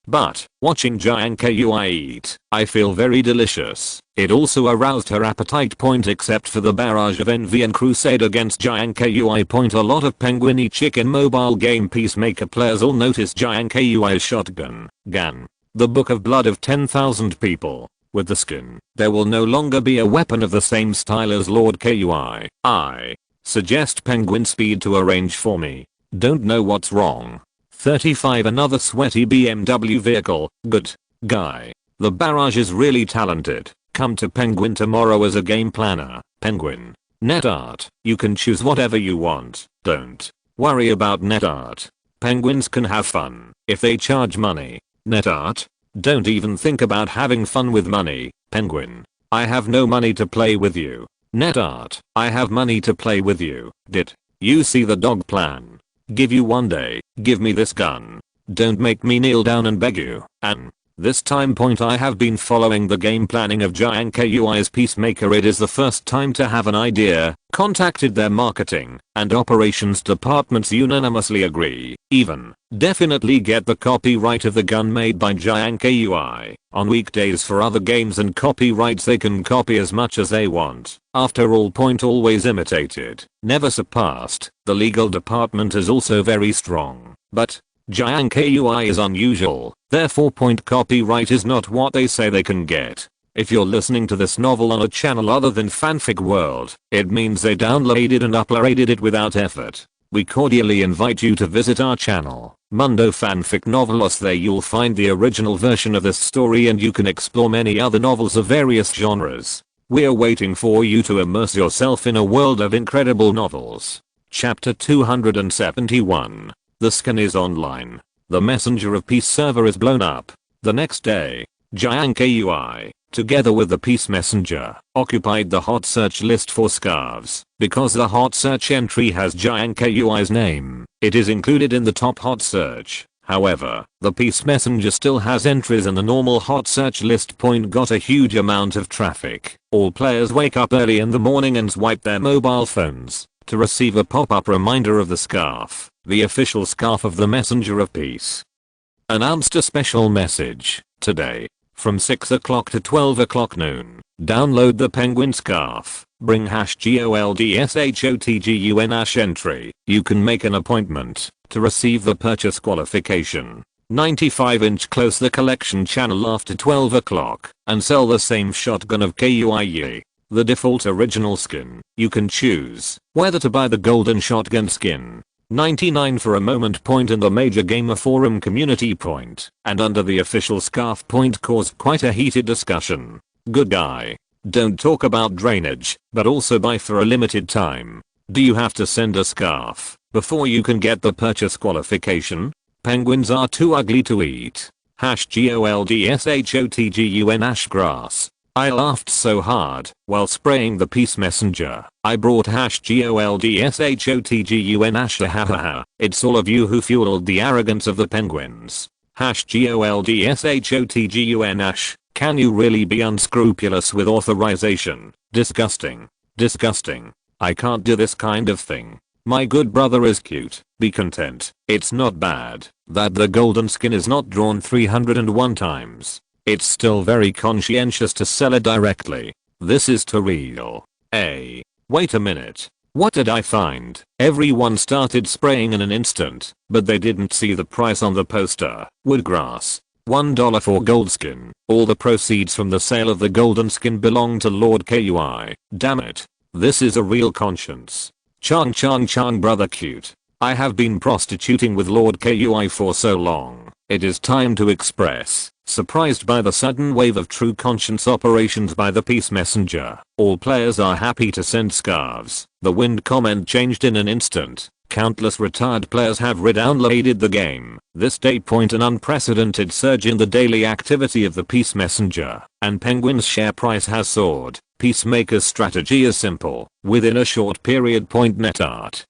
But, watching Jiang Kui eat, I feel very delicious. It also aroused her appetite. Except for the barrage of envy and crusade against Jiang Kui. A lot of penguiny chicken mobile game Peacemaker players all notice Jiang Kui's shotgun. Gan. The Book of Blood of 10,000 People. With the skin, there will no longer be a weapon of the same style as Lord Kui. I suggest penguin speed to arrange for me. Don't know what's wrong. 35 Another sweaty BMW vehicle. Good guy. The barrage is really talented. Come to Penguin tomorrow as a game planner. Penguin. Net art. You can choose whatever you want. Don't worry about net art. Penguins can have fun if they charge money. Net art? Don't even think about having fun with money. Penguin. I have no money to play with you. Net art. I have money to play with you. Did you see the dog plan? Give you one day. Give me this gun. Don't make me kneel down and beg you. And this time. I have been following the game planning of Jiang Kui's Peacemaker. It is the first time to have an idea. Contacted their marketing and operations departments, unanimously agree. Even definitely get the copyright of the gun made by Jiang Kui. On weekdays for other games and copyrights they can copy as much as they want. After all. Always imitated, never surpassed. The legal department is also very strong. But Jiang Kui is unusual, therefore. Copyright is not what they say they can get. If you're listening to this novel on a channel other than Fanfic World, it means they downloaded and uploaded it without effort. We cordially invite you to visit our channel, Mundo Fanfic Novelos. There you'll find the original version of this story and you can explore many other novels of various genres. We're waiting for you to immerse yourself in a world of incredible novels. Chapter 271. The skin is online. The Messenger of Peace server is blown up. The next day, Jiang Kui, together with the Peace Messenger, occupied the hot search list for scarves. Because the hot search entry has Jiang Kui's name, it is included in the top hot search. However, the Peace Messenger still has entries in the normal hot search list. Got a huge amount of traffic. All players wake up early in the morning and swipe their mobile phones to receive a pop-up reminder of the scarf. The official scarf of the Messenger of Peace announced a special message. Today, from 6 o'clock to 12 o'clock noon, download the penguin scarf. Bring #GOLDSHOTGUN entry. You can make an appointment to receive the purchase qualification. 95-inch close the collection channel after 12 o'clock and sell the same shotgun of KUIE. The default original skin. You can choose whether to buy the golden shotgun skin. 99 for a moment. In the major gamer forum community and under the official scarf caused quite a heated discussion. Good guy. Don't talk about drainage, but also buy for a limited time. Do you have to send a scarf before you can get the purchase qualification? Penguins are too ugly to eat. #GOLDSHOTGUN ash grass. I laughed so hard while spraying the Peace Messenger. I brought #GOLDSHOTGUN ash. Hahaha. It's all of you who fueled the arrogance of the penguins. #GOLDSHOTGUN ash. Can you really be unscrupulous with authorization? Disgusting. Disgusting. I can't do this kind of thing. My good brother is cute. Be content. It's not bad that the golden skin is not drawn 301 times. It's still very conscientious to sell it directly. This is too real. Hey, wait a minute. What did I find? Everyone started spraying in an instant, but they didn't see the price on the poster. Woodgrass. $1 for gold skin. All the proceeds from the sale of the golden skin belong to Lord Kui. Damn it. This is a real conscience. Chang brother cute. I have been prostituting with Lord Kui for so long. It is time to express. Surprised by the sudden wave of true conscience operations by the Peace Messenger, all players are happy to send scarves. The wind comment changed in an instant. Countless retired players have re-downloaded the game. This day an unprecedented surge in the daily activity of the Peace Messenger, and Penguin's share price has soared. Peacemaker's strategy is simple. Within a short period, NetArt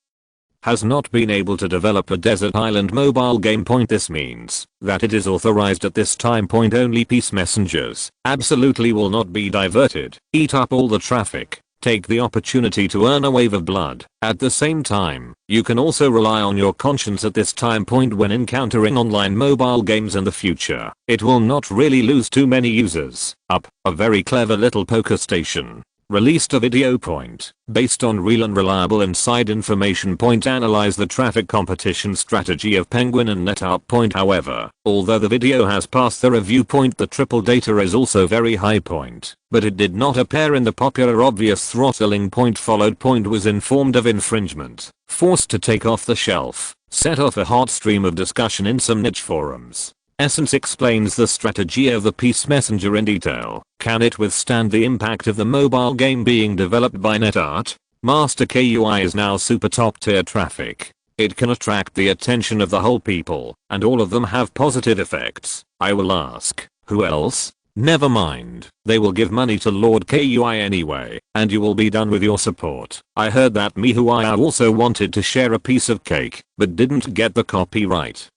has not been able to develop a desert island mobile game. This means that it is authorized at this time. Only Peace Messengers absolutely will not be diverted. Eat up all the traffic. Take the opportunity to earn a wave of blood. At the same time, you can also rely on your conscience at this time when encountering online mobile games in the future. It will not really lose too many users. A very clever little poker station released a video based on real and reliable inside information. Analyze the traffic competition strategy of Penguin and NetArt. However, although the video has passed the review the triple data is also very high but it did not appear in the popular obvious throttling followed. Was informed of infringement, forced to take off the shelf, set off a hot stream of discussion in some niche forums. Essence explains the strategy of the Peace Messenger in detail. Can it withstand the impact of the mobile game being developed by NetArt? Master KUI is now super top tier traffic. It can attract the attention of the whole people, and all of them have positive effects. I will ask, who else? Never mind. They will give money to Lord Kui anyway, and you will be done with your support. I heard that Mihuaya also wanted to share a piece of cake, but didn't get the copyright.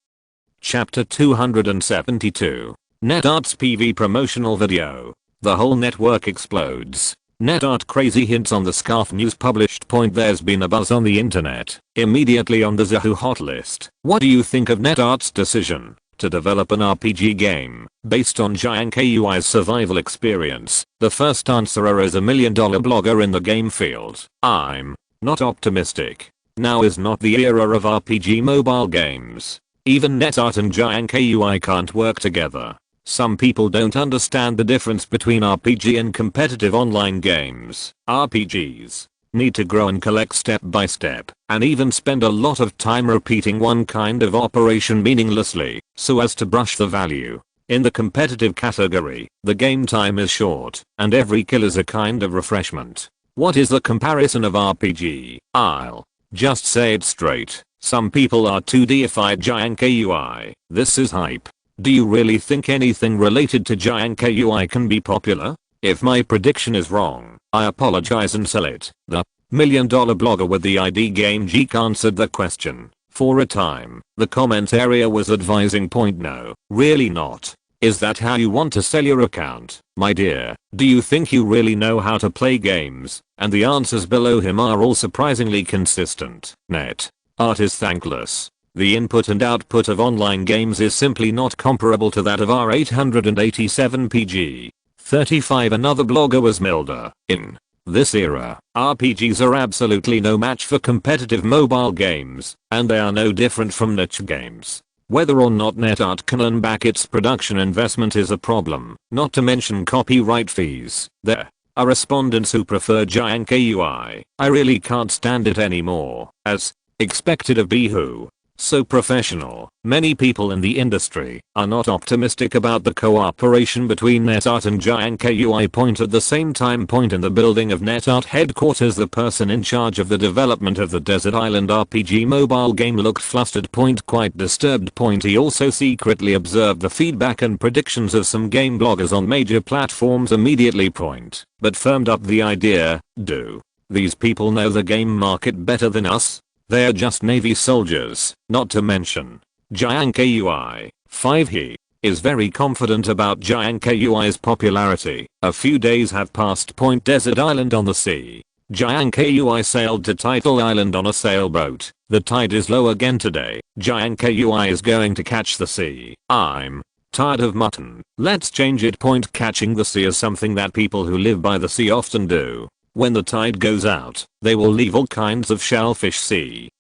Chapter 272. NetArt's PV promotional video. The whole network explodes. NetArt crazy hints on the scarf news published. There's been a buzz on the internet, immediately on the Yahoo hot list. What do you think of NetArt's decision to develop an RPG game based on Jiang Kui's survival experience? The first answerer is a $1 million blogger in the game field. I'm not optimistic. Now is not the era of RPG mobile games. Even NetArt and Jiang Kui can't work together. Some people don't understand the difference between RPG and competitive online games. RPGs need to grow and collect step by step, and even spend a lot of time repeating one kind of operation meaninglessly, so as to brush the value. In the competitive category, the game time is short, and every kill is a kind of refreshment. What is the comparison of RPG? I'll just say it straight. Some people are too deified Jiang Kui. This is hype. Do you really think anything related to Jiang Kui can be popular? If my prediction is wrong, I apologize and sell it. The $1 million blogger with the ID Game Geek answered the question. For a time, the comment area was advising no, really not. Is that how you want to sell your account, my dear? Do you think you really know how to play games? And the answers below him are all surprisingly consistent. Net art is thankless. The input and output of online games is simply not comparable to that of our 887 PG. 35 Another blogger was Milder. In this era, RPGs are absolutely no match for competitive mobile games, and they are no different from niche games. Whether or not NetArt can earn back its production investment is a problem, not to mention copyright fees. There are respondents who prefer Jiang Kui. I really can't stand it anymore, as expected of Bihoo. So professional. Many people in the industry are not optimistic about the cooperation between NetArt and Jiang Kui. At the same time, in the building of NetArt headquarters, the person in charge of the development of the Desert Island RPG mobile game looked flustered. Quite disturbed. He also secretly observed the feedback and predictions of some game bloggers on major platforms immediately. But firmed up the idea, do these people know the game market better than us? They're just Navy soldiers, not to mention Jiang Kui. 5 He is very confident about Jiang Kui's popularity. A few days have passed. Desert Island on the sea. Jiang Kui sailed to Title Island on a sailboat. The tide is low again today. Jiang Kui is going to catch the sea. I'm tired of mutton. Let's change it. Catching the sea is something that people who live by the sea often do. When the tide goes out, they will leave all kinds of shellfish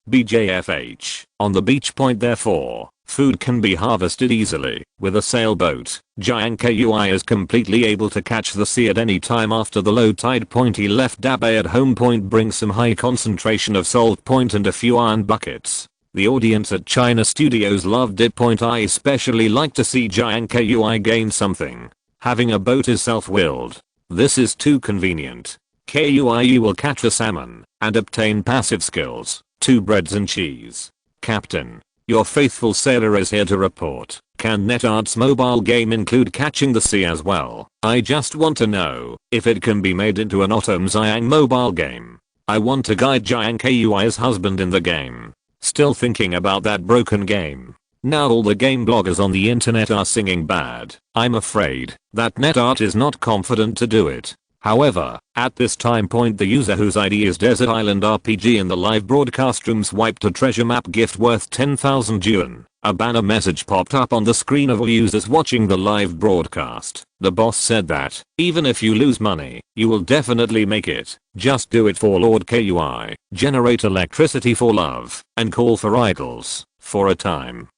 BJFH on the beach. Therefore, food can be harvested easily. With a sailboat, Jiang Kui is completely able to catch the sea at any time after the low tide. He left Dabe at home. Bring some high concentration of salt. And a few iron buckets. The audience at China Studios loved it. I especially like to see Jiang Kui gain something. Having a boat is self-willed. This is too convenient. Kui will catch a salmon and obtain passive skills. 2 breads and cheese. Captain, your faithful sailor is here to report. Can NetArt's mobile game include catching the sea as well? I just want to know if it can be made into an Autumn Xiang mobile game. I want to guide Jiang Kui's husband in the game. Still thinking about that broken game. Now all the game bloggers on the internet are singing bad. I'm afraid that NetArt is not confident to do it. However, at this time, the user whose ID is Desert Island RPG in the live broadcast room swiped a treasure map gift worth 10,000 yuan. A banner message popped up on the screen of all users watching the live broadcast. The boss said that, even if you lose money, you will definitely make it. Just do it for Lord Kui. Generate electricity for love, and call for idols, for a time.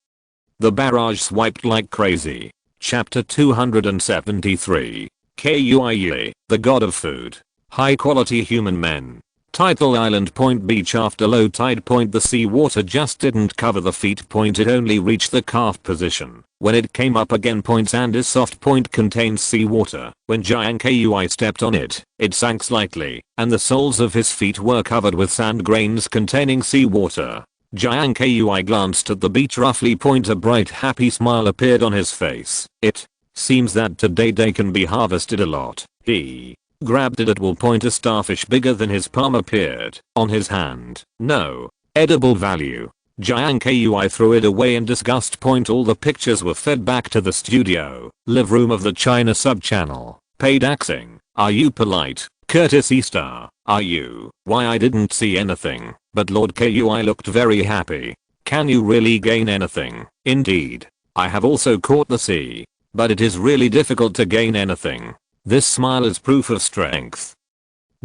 The barrage swiped like crazy. Chapter 273. Kui, the god of food. High quality human men. Title Island. Beach. After low tide. The sea water just didn't cover the feet. It only reached the calf position. When it came up again. Sand is soft. Contains sea water. When Jiang Kui stepped on it, it sank slightly, and the soles of his feet were covered with sand grains containing sea water. Jiang Kui glanced at the beach roughly. A bright happy smile appeared on his face. It seems that today they can be harvested a lot. He grabbed it at will. A starfish bigger than his palm appeared on his hand. No edible value. Jiang Kui threw it away in disgust. All the pictures were fed back to the studio live room of the China sub-channel. Paid axing. Are you polite? Courtesy star. Are you? Why, I didn't see anything, but Lord Kui looked very happy. Can you really gain anything? Indeed. I have also caught the sea. But it is really difficult to gain anything. This smile is proof of strength.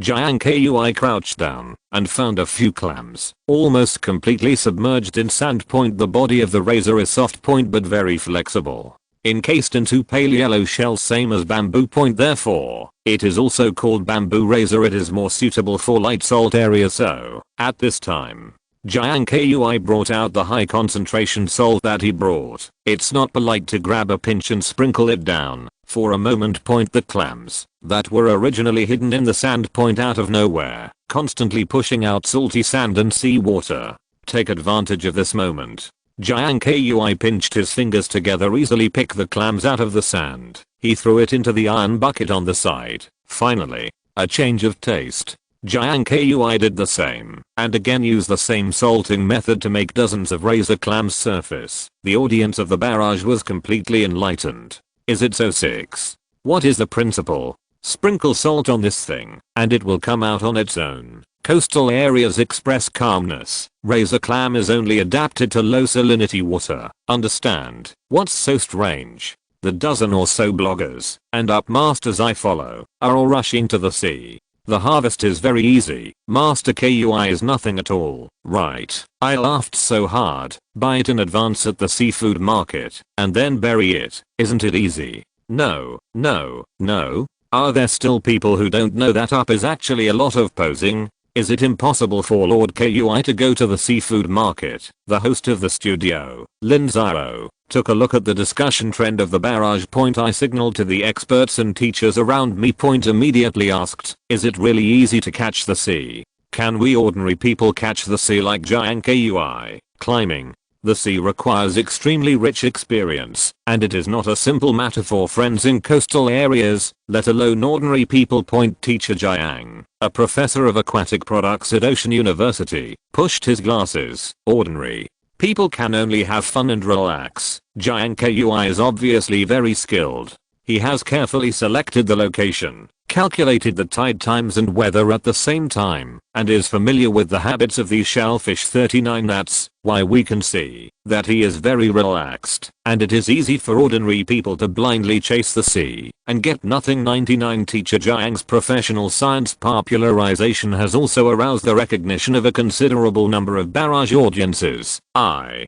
Jiang Kui crouched down and found a few clams, almost completely submerged in sand. The body of the razor is soft. But very flexible. encased in two pale yellow shells same as bamboo point, therefore it is also called bamboo razor. It is more suitable for light salt areas. So at this time Jiang Kui brought out the high concentration salt that he brought. It's not polite to grab a pinch and sprinkle it down. For a moment point the clams that were originally hidden in the sand point out of nowhere, constantly pushing out salty sand and sea water. Take advantage of this moment. Jiang Kui pinched his fingers together, easily pick the clams out of the sand. He threw it into the iron bucket on the side. Finally, a change of taste. Jiang Kui did the same, and again used the same salting method to make dozens of razor clams surface. The audience of the barrage was completely enlightened. Is it so 6? What is the principle? Sprinkle salt on this thing, and it will come out on its own. Coastal areas express calmness. Razor clam is only adapted to low salinity water. Understand? What's so strange? The dozen or so bloggers and up masters I follow are all rushing to the sea. The harvest is very easy. Master Kui is nothing at all, right? I laughed so hard. Buy it in advance at the seafood market and then bury it. Isn't it easy? No, no, no. Are there still people who don't know that up is actually a lot of posing? Is it impossible for Lord Kui to go to the seafood market? The host of the studio, Lin Zhao, took a look at the discussion trend of the barrage point. I signaled to the experts and teachers around me. Point immediately asked, is it really easy to catch the sea? Can we ordinary people catch the sea like Jiang Kui? Climbing the sea requires extremely rich experience, and it is not a simple matter for friends in coastal areas, let alone ordinary people. Point teacher Jiang, a professor of aquatic products at Ocean University, pushed his glasses. Ordinary people can only have fun and relax. Jiang Kui is obviously very skilled. He has carefully selected the location, calculated the tide times and weather at the same time, and is familiar with the habits of these shellfish. 39. That's why we can see that he is very relaxed, and it is easy for ordinary people to blindly chase the sea and get nothing. 99. Teacher Jiang's professional science popularization has also aroused the recognition of a considerable number of barrage audiences. I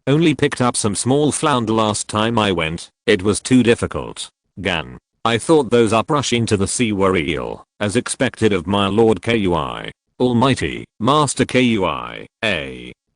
only picked up some small flounder last time I went. It was too difficult. Gan. I thought those up rushing to the sea were eel, as expected of my Lord Kui. Almighty, Master Kui,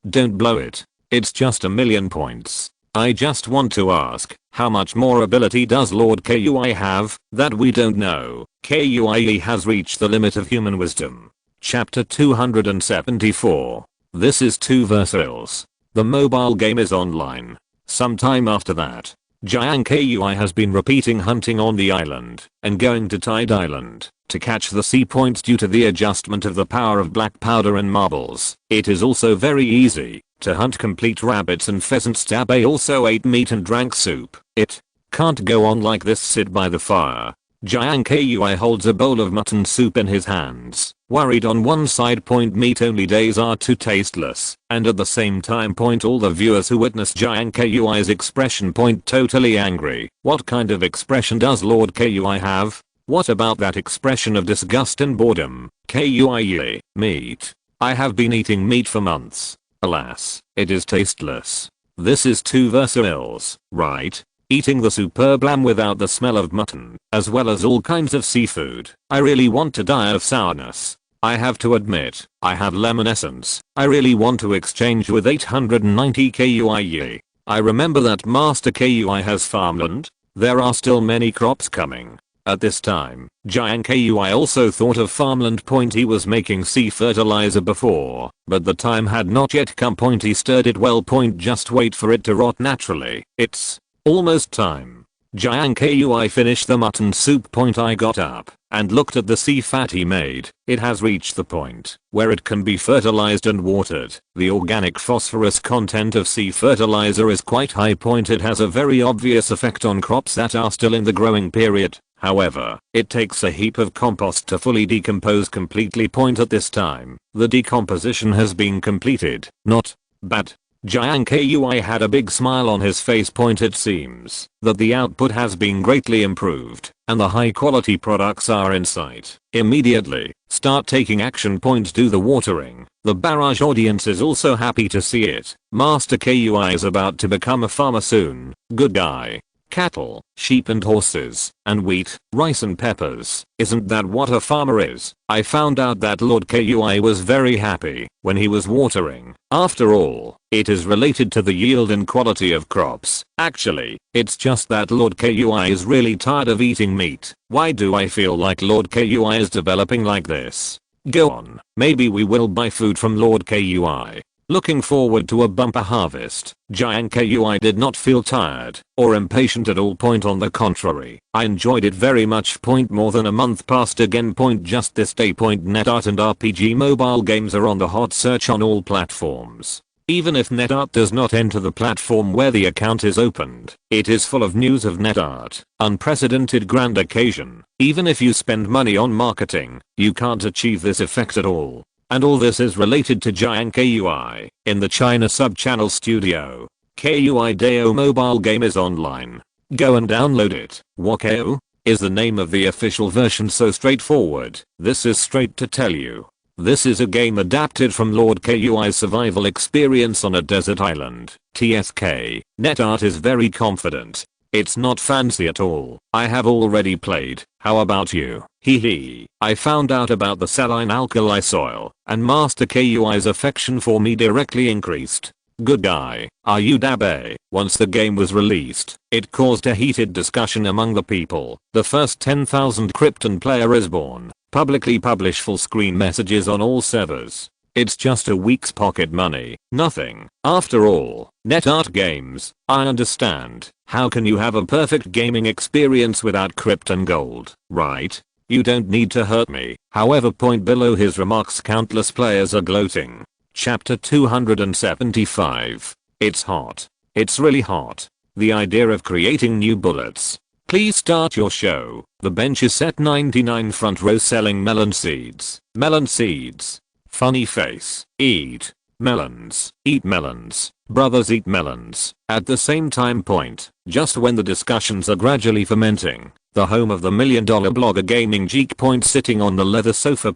don't blow it. It's just a million points. I just want to ask, how much more ability does Lord Kui have that we don't know? Kui has reached the limit of human wisdom. Chapter 274. This is too versatile. The mobile game is online. Sometime after that, Jiang Kui has been repeating hunting on the island and going to Tide Island to catch the sea points due to the adjustment of the power of black powder and marbles. It is also very easy to hunt complete rabbits and pheasants. Tabe also ate meat and drank soup. It can't go on like this. Sit by the fire. Jiang Kui holds a bowl of mutton soup in his hands, worried on one side. Point meat only days are too tasteless, and at the same time point all the viewers who witness Jiang Kui's expression point totally angry. What kind of expression does Lord Kui have? What about that expression of disgust and boredom? Kui, meat. I have been eating meat for months. Alas, it is tasteless. This is too versatile, right? Eating the superb lamb without the smell of mutton, as well as all kinds of seafood. I really want to die of sourness. I have to admit, I have lemon essence. I really want to exchange with 890 Kui. I remember that Master Kui has farmland. There are still many crops coming. At this time, Jiang Kui also thought of farmland. Point he was making sea fertilizer before, but the time had not yet come. Point he stirred it well. Point just wait for it to rot naturally. It's almost time. Jiang Kui finished the mutton soup. Point I got up and looked at the sea fat he made. It has reached the point where it can be fertilized and watered. The organic phosphorus content of sea fertilizer is quite high. Point it has a very obvious effect on crops that are still in the growing period. However, it takes a heap of compost to fully decompose completely. Point at this time, the decomposition has been completed. Not bad. Jiang Kui had a big smile on his face. Point it seems that the output has been greatly improved and the high quality products are in sight. Immediately, start taking action. Point do the watering. The barrage audience is also happy to see it. Master Kui is about to become a farmer soon. Good guy. cattle, sheep and horses, and wheat, rice and peppers. Isn't that what a farmer is? I found out that Lord Kui was very happy when he was watering. After all, it is related to the yield and quality of crops. Actually, it's just that Lord Kui is really tired of eating meat. Why do I feel like Lord Kui is developing like this? Go on. Maybe we will buy food from Lord Kui. Looking forward to a bumper harvest. Jiang Kui did not feel tired or impatient at all. On the contrary, I enjoyed it very much. More than a month passed again. Just this day. NetArt and RPG mobile games are on the hot search on all platforms. Even if NetArt does not enter the platform where the account is opened, it is full of news of NetArt. Unprecedented grand occasion. Even if you spend money on marketing, you can't achieve this effect at all. And all this is related to Jiang Kui in the China sub-channel studio. Kui Dao mobile game is online. Go and download it. Wakao is the name of the official version, so straightforward. This is straight to tell you. This is a game adapted from Lord Kui's survival experience on a desert island. TSK. NetArt is very confident. It's not fancy at all. I have already played. How about you? Hehe. I found out about the saline alkali soil, and Master Kui's affection for me directly increased. Good guy. Are you Dabe? Once the game was released, it caused a heated discussion among the people. The first 10,000 Krypton player is born. Publicly publish full screen messages on all servers. It's just a week's pocket money. Nothing. After all, NetArt games. I understand. How can you have a perfect gaming experience without Krypton gold, right? You don't need to hurt me. However, below his remarks, countless players are gloating. Chapter 275. It's hot. It's really hot. The idea of creating new bullets. Please start your show. The bench is set 99 front row selling melon seeds. Melon seeds. Funny face. Eat melons. Eat melons. Brothers eat melons. At the same time. Just when the discussions are gradually fermenting, the home of the $1 million blogger Gaming Geek sitting on the leather sofa.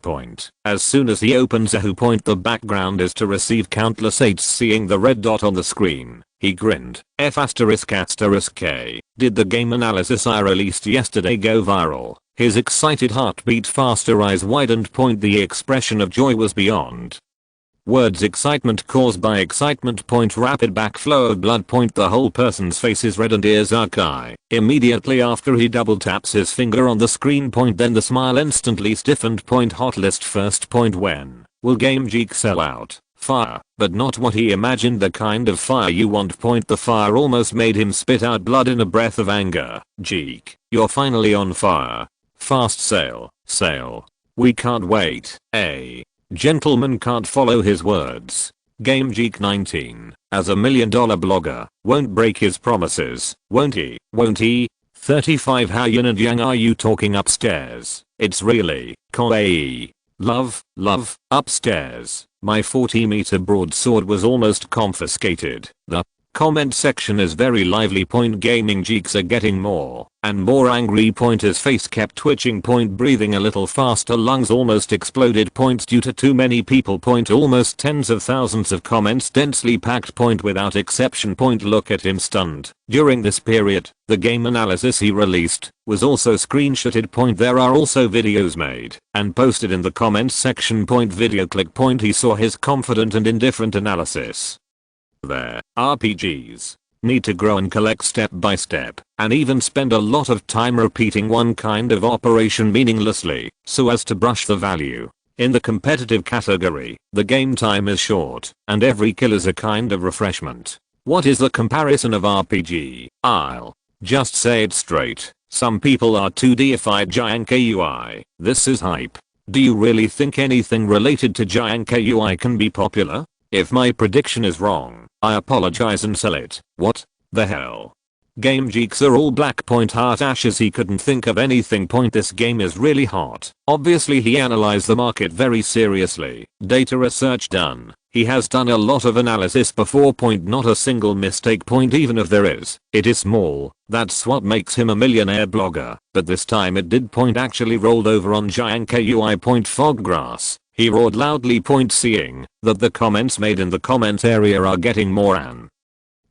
As soon as he opens Yahoo. The background is to receive countless 8s. Seeing the red dot on the screen, he grinned. F***K. Did the game analysis I released yesterday go viral? His excited heart beat faster, eyes widened. The expression of joy was beyond words. Excitement caused by excitement. Rapid backflow of blood. The whole person's face is red and ears arc. Immediately after he double taps his finger on the screen. Then the smile instantly stiffened. Hot list first. When will Game Geek sell out? Fire, but not what he imagined, the kind of fire you want. The fire almost made him spit out blood in a breath of anger. Geek, you're finally on fire. Fast sale, sale. We can't wait. A gentleman can't follow his words. Game Geek 19, as a $1 million blogger, won't break his promises, won't he? Won't he? 35 How yin and yang are you talking upstairs? It's really kawaii. Love, upstairs. My 40-meter broadsword was almost confiscated. The comment section is very lively. Gaming geeks are getting more and more angry. His face kept twitching. Breathing a little faster. Lungs almost exploded. Due to too many people. Almost tens of thousands of comments densely packed. Without exception. Look at him stunned. During this period, the game analysis he released was also screenshotted. There are also videos made and posted in the comments section. Video click. He saw his confident and indifferent analysis. There, RPGs need to grow and collect step by step, and even spend a lot of time repeating one kind of operation meaninglessly, so as to brush the value. In the competitive category, the game time is short, and every kill is a kind of refreshment. What is the comparison of RPG? I'll just say it straight. Some people are too deified Jiang Kui. This is hype. Do you really think anything related to Jiang Kui can be popular? If my prediction is wrong, I apologize and sell it. What the hell? Game geeks are all black. Heart ashes. He couldn't think of anything. This game is really hot. Obviously he analyzed the market very seriously. Data research done. He has done a lot of analysis before. Not a single mistake. Even if there is, it is small. That's what makes him a millionaire blogger. But this time it did. Actually rolled over on Jiang Kui. Foggrass. He roared loudly. Seeing that the comments made in the comment area are getting more and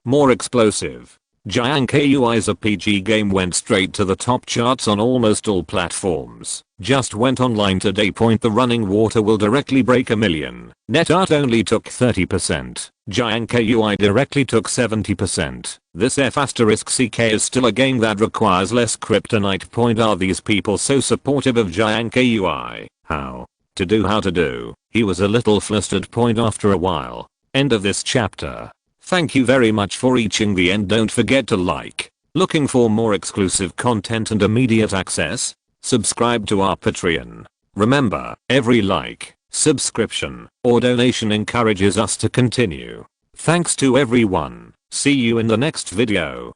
more explosive. Jiang Kui's RPG game went straight to the top charts on almost all platforms. Just went online today. The running water will directly break 1 million. Net art only took 30%. Jiang Kui directly took 70%. This F***ck is still a game that requires less kryptonite. Are these people so supportive of Jiang Kui? How to do? He was a little flustered. After a while. End of this chapter. Thank you very much for reaching the end. Don't forget to like. Looking for more exclusive content and immediate access? Subscribe to our Patreon. Remember, every like, subscription, or donation encourages us to continue. Thanks to everyone. See you in the next video.